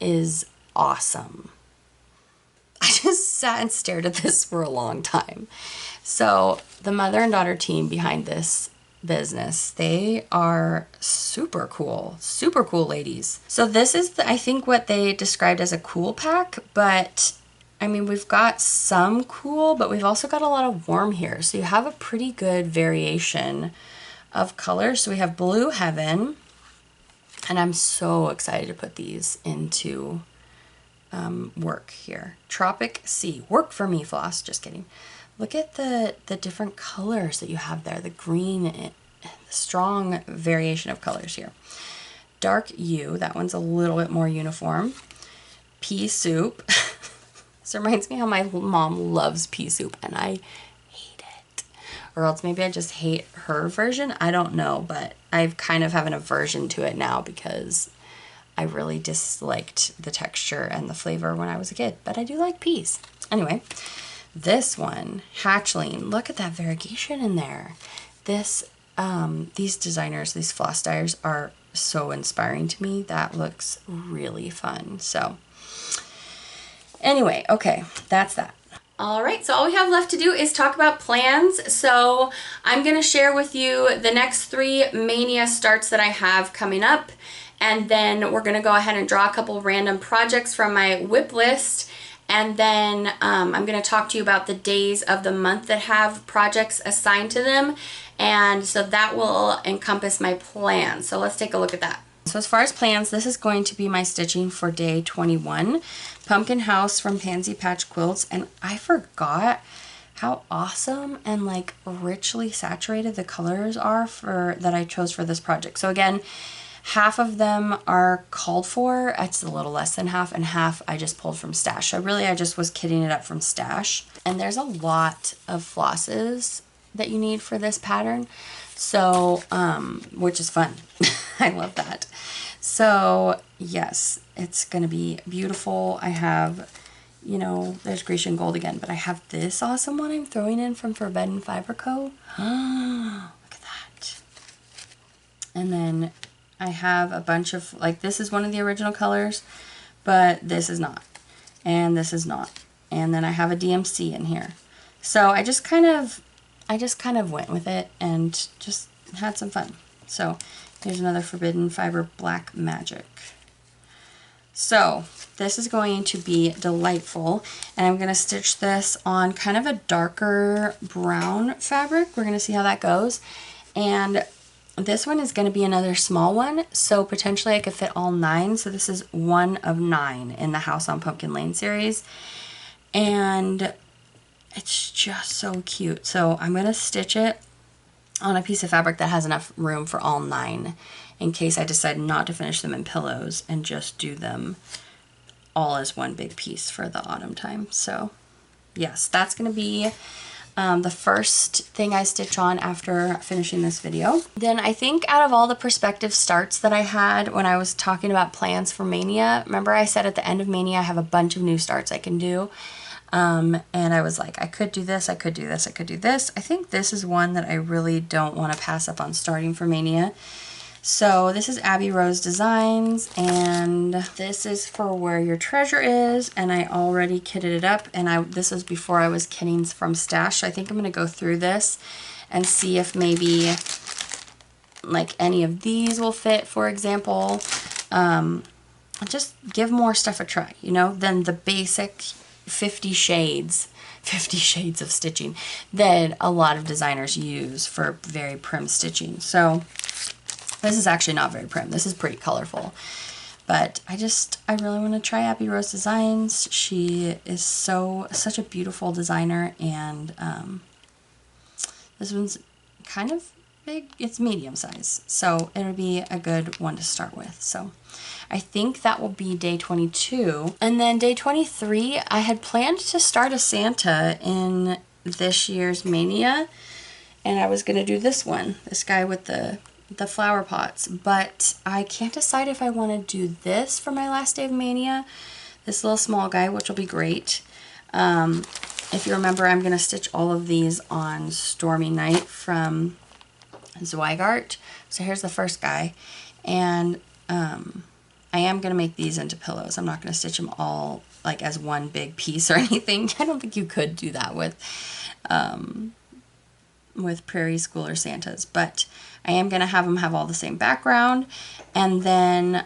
is awesome. I just sat and stared at this for a long time. So the mother and daughter team behind this business, they are super cool ladies. So this is, I think, what they described as a cool pack, but I mean, we've got some cool, but we've also got a lot of warm here. So you have a pretty good variation of colors. So we have Blue Heaven, and I'm so excited to put these into work here. Tropic Sea, work for me, Floss, just kidding. Look at the different colors that you have there. The green, the strong variation of colors here. Dark U, that one's a little bit more uniform. Pea Soup. This reminds me how my mom loves pea soup and I hate it. Or else maybe I just hate her version. I don't know, but I've kind of have an aversion to it now because I really disliked the texture and the flavor when I was a kid. But I do like peas. Anyway, this one, Hatchling. Look at that variegation in there. This, these designers, these floss dyers are so inspiring to me. That looks really fun. So anyway, okay, that's that. All right, so all we have left to do is talk about plans. So I'm gonna share with you the next 3 Mania starts that I have coming up. And then we're gonna go ahead and draw a couple random projects from my whip list. And then I'm gonna talk to you about the days of the month that have projects assigned to them. And so that will encompass my plan. So let's take a look at that. So as far as plans, this is going to be my stitching for day 21. Pumpkin House from Pansy Patch Quilts, and I forgot how awesome and like richly saturated the colors are that I chose for this project. So again, half of them are called for. It's a little less than half, and half I just pulled from stash. So really I just was kitting it up from stash. And there's a lot of flosses that you need for this pattern. So, which is fun. I love that. So yes, it's going to be beautiful. I have, you know, there's Grecian Gold again, but I have this awesome one I'm throwing in from Forbidden Fiber Co. Look at that. And then I have a bunch of, like, this is one of the original colors, but this is not. And this is not. And then I have a DMC in here. So I just kind of went with it and just had some fun. So here's another Forbidden Fiber Black Magic. So this is going to be delightful, and I'm going to stitch this on kind of a darker brown fabric. We're going to see how that goes. And this one is going to be another small one, so potentially I could fit all 9. So this is one of 9 in the House on Pumpkin Lane series. And it's just so cute. So I'm going to stitch it on a piece of fabric that has enough room for all 9 in case I decide not to finish them in pillows and just do them all as one big piece for the autumn time. So yes, that's going to be the first thing I stitch on after finishing this video. Then I think out of all the perspective starts that I had when I was talking about plans for Mania, remember I said at the end of Mania I have a bunch of new starts I can do. And I was like, I could do this, I could do this, I could do this. I think this is one that I really don't want to pass up on starting for Mania. So this is Abby Rose Designs, and this is for Where Your Treasure Is, and I already kitted it up, and this was before I was kitting from stash. So I think I'm going to go through this and see if maybe like any of these will fit, for example. Just give more stuff a try, you know, than the basic 50 shades 50 shades of stitching that a lot of designers use for very prim stitching. So this is actually not very prim. This is pretty colorful. But I really want to try Abby Rose Designs. She is such a beautiful designer, and this one's kind of big. It's medium size, so it'll be a good one to start with. So I think that will be day 22. And then day 23, I had planned to start a Santa in this year's Mania, and I was going to do this one, this guy with the flower pots, but I can't decide if I want to do this for my last day of Mania, this little small guy, which will be great. If you remember, I'm going to stitch all of these on Stormy Night from Zweigart. So here's the first guy, and I am going to make these into pillows. I'm not going to stitch them all like as one big piece or anything. I don't think you could do that with Prairie School or Santas, but I am going to have them have all the same background. And then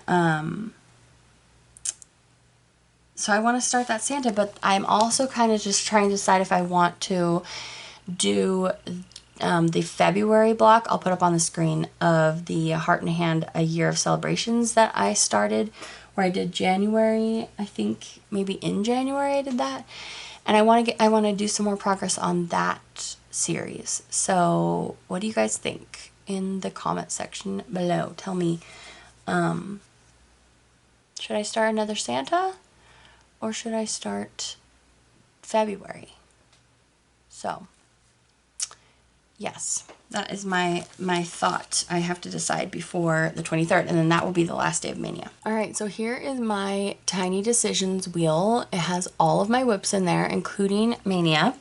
so I want to start that Santa, but I'm also kind of just trying to decide if I want to do the February block. I'll put up on the screen of the Heart and Hand A Year of Celebrations that I started, where I did January. I think maybe in January I did that, and I want to do some more progress on that series. So what do you guys think in the comment section below? Tell me, should I start another Santa or should I start February? So yes, that is my thought. I have to decide before the 23rd, and then that will be the last day of Mania. All right, so here is my Tiny Decisions wheel. It has all of my whips in there, including Mania.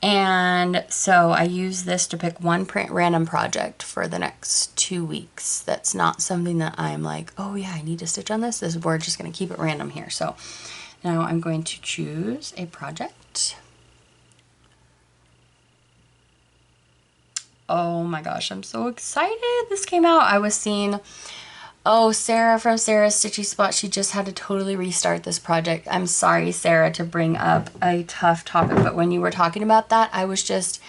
And so I use this to pick one random project for the next 2 weeks. That's not something that I'm like, oh yeah, I need to stitch on this. We're just going to keep it random here. So now I'm going to choose a project. Oh my gosh, I'm so excited. This came out. I was seeing, oh, Sarah from Sarah's Stitchy Spot, she just had to totally restart this project. I'm sorry, Sarah, to bring up a tough topic, but when you were talking about that, I was just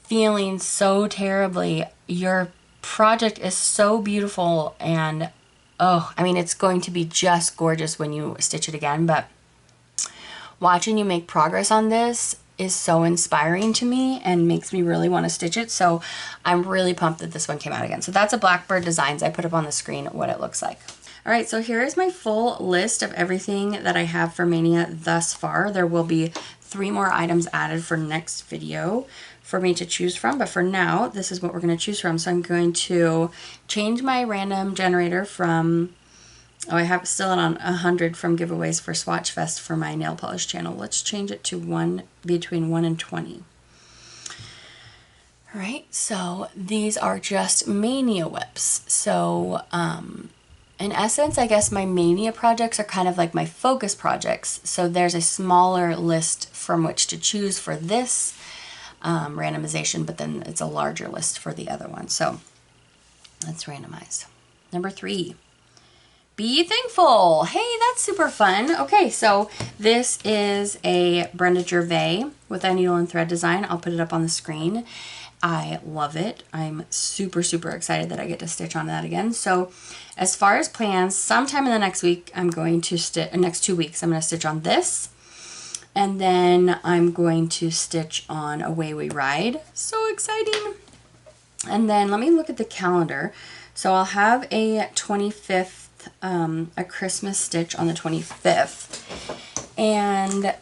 feeling so terribly. Your project is so beautiful, and oh, I mean, it's going to be just gorgeous when you stitch it again, but watching you make progress on this is so inspiring to me and makes me really want to stitch it. So I'm really pumped that this one came out again. So that's a Blackbird Designs. I put up on the screen what it looks like. All right, so here is my full list of everything that I have for Mania thus far. There will be 3 more items added for next video for me to choose from, but for now, this is what we're going to choose from. So I'm going to change my random generator from, oh, I have still it on 100 from giveaways for Swatch Fest for my nail polish channel. Let's change it to between 1 and 20. All right, so these are just Mania whips. So in essence, I guess my Mania projects are kind of like my focus projects. So there's a smaller list from which to choose for this randomization, but then it's a larger list for the other one. So let's randomize. Number 3. Be Thankful. Hey, that's super fun. Okay, so this is a Brenda Gervais with a needle and thread design. I'll put it up on the screen. I love it. I'm super, super excited that I get to stitch on that again. So as far as plans, sometime in the next week, I'm going to stitch, next 2 weeks, I'm going to stitch on this. And then I'm going to stitch on Away We Ride. So exciting. And then let me look at the calendar. So I'll have a 25th, a Christmas stitch on the 25th. And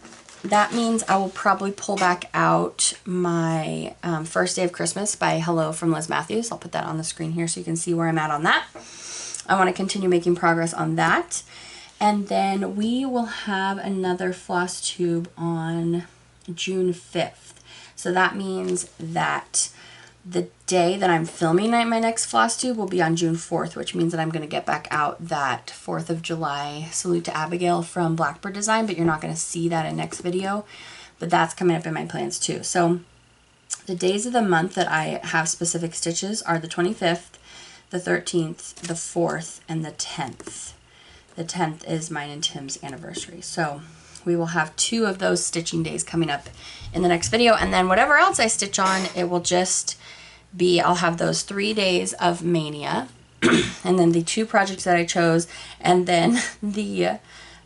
that means I will probably pull back out my First Day of Christmas by Hello from Liz Matthews. I'll put that on the screen here so you can see where I'm at on that. I want to continue making progress on that. And then we will have another Flosstube on June 5th. So that means that the day that I'm filming my next Flosstube will be on June 4th, which means that I'm going to get back out that 4th of July Salute to Abigail from Blackbird Design, but you're not going to see that in next video. But that's coming up in my plans too. So the days of the month that I have specific stitches are the 25th, the 13th, the 4th, and the 10th. The 10th is mine and Tim's anniversary. So we will have 2 of those stitching days coming up in the next video. And then whatever else I stitch on, it will just be, I'll have those 3 days of Mania and then the 2 projects that I chose, and then the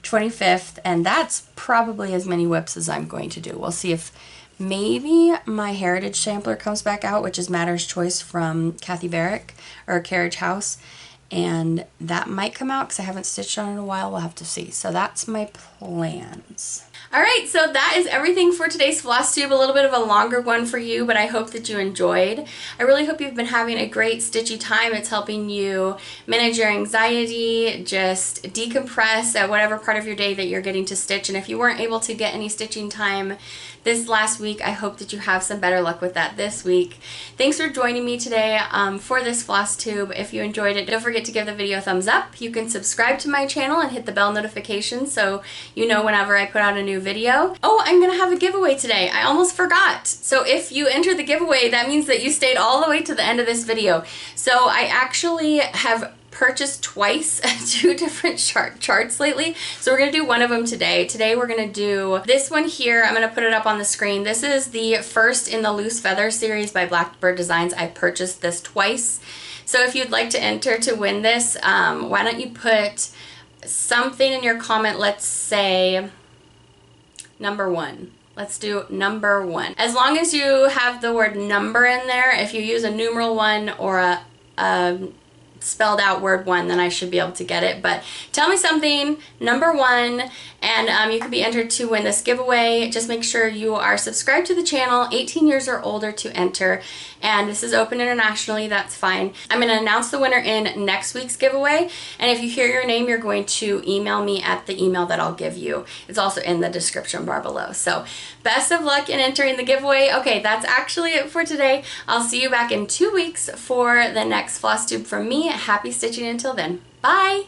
25th, and that's probably as many whips as I'm going to do. We'll see if maybe my Heritage sampler comes back out, which is Matter's Choice from Kathy Barrick, or Carriage House, and that might come out because I haven't stitched on it in a while. We'll have to see. So that's my plans. Alright, so that is everything for today's Flosstube. A little bit of a longer one for you, but I hope that you enjoyed. I really hope you've been having a great stitchy time. It's helping you manage your anxiety, just decompress at whatever part of your day that you're getting to stitch. And if you weren't able to get any stitching time this last week, I hope that you have some better luck with that this week. Thanks for joining me today for this Flosstube. If you enjoyed it, don't forget to give the video a thumbs up. You can subscribe to my channel and hit the bell notification so you know whenever I put out a new video. Oh, I'm gonna have a giveaway today. I almost forgot. So if you enter the giveaway, that means that you stayed all the way to the end of this video. So I actually have purchased twice 2 different charts lately, so we're gonna do one of them today. Today we're gonna do this one here. I'm gonna put it up on the screen. This is the first in the Loose Feather series by Blackbird Designs. I purchased this twice, so if you'd like to enter to win this, why don't you put something in your comment. Let's say number 1. Let's do number 1. As long as you have the word number in there, if you use a numeral 1 or a spelled out word 1, then I should be able to get it. But tell me something, number 1, and you can be entered to win this giveaway. Just make sure you are subscribed to the channel, 18 years or older to enter, and this is open internationally. That's fine. I'm going to announce the winner in next week's giveaway, and if you hear your name, you're going to email me at the email that I'll give you. It's also in the description bar below. So best of luck in entering the giveaway. Okay, that's actually it for today. I'll see you back in 2 weeks for the next Flosstube from me. Happy stitching until then. Bye!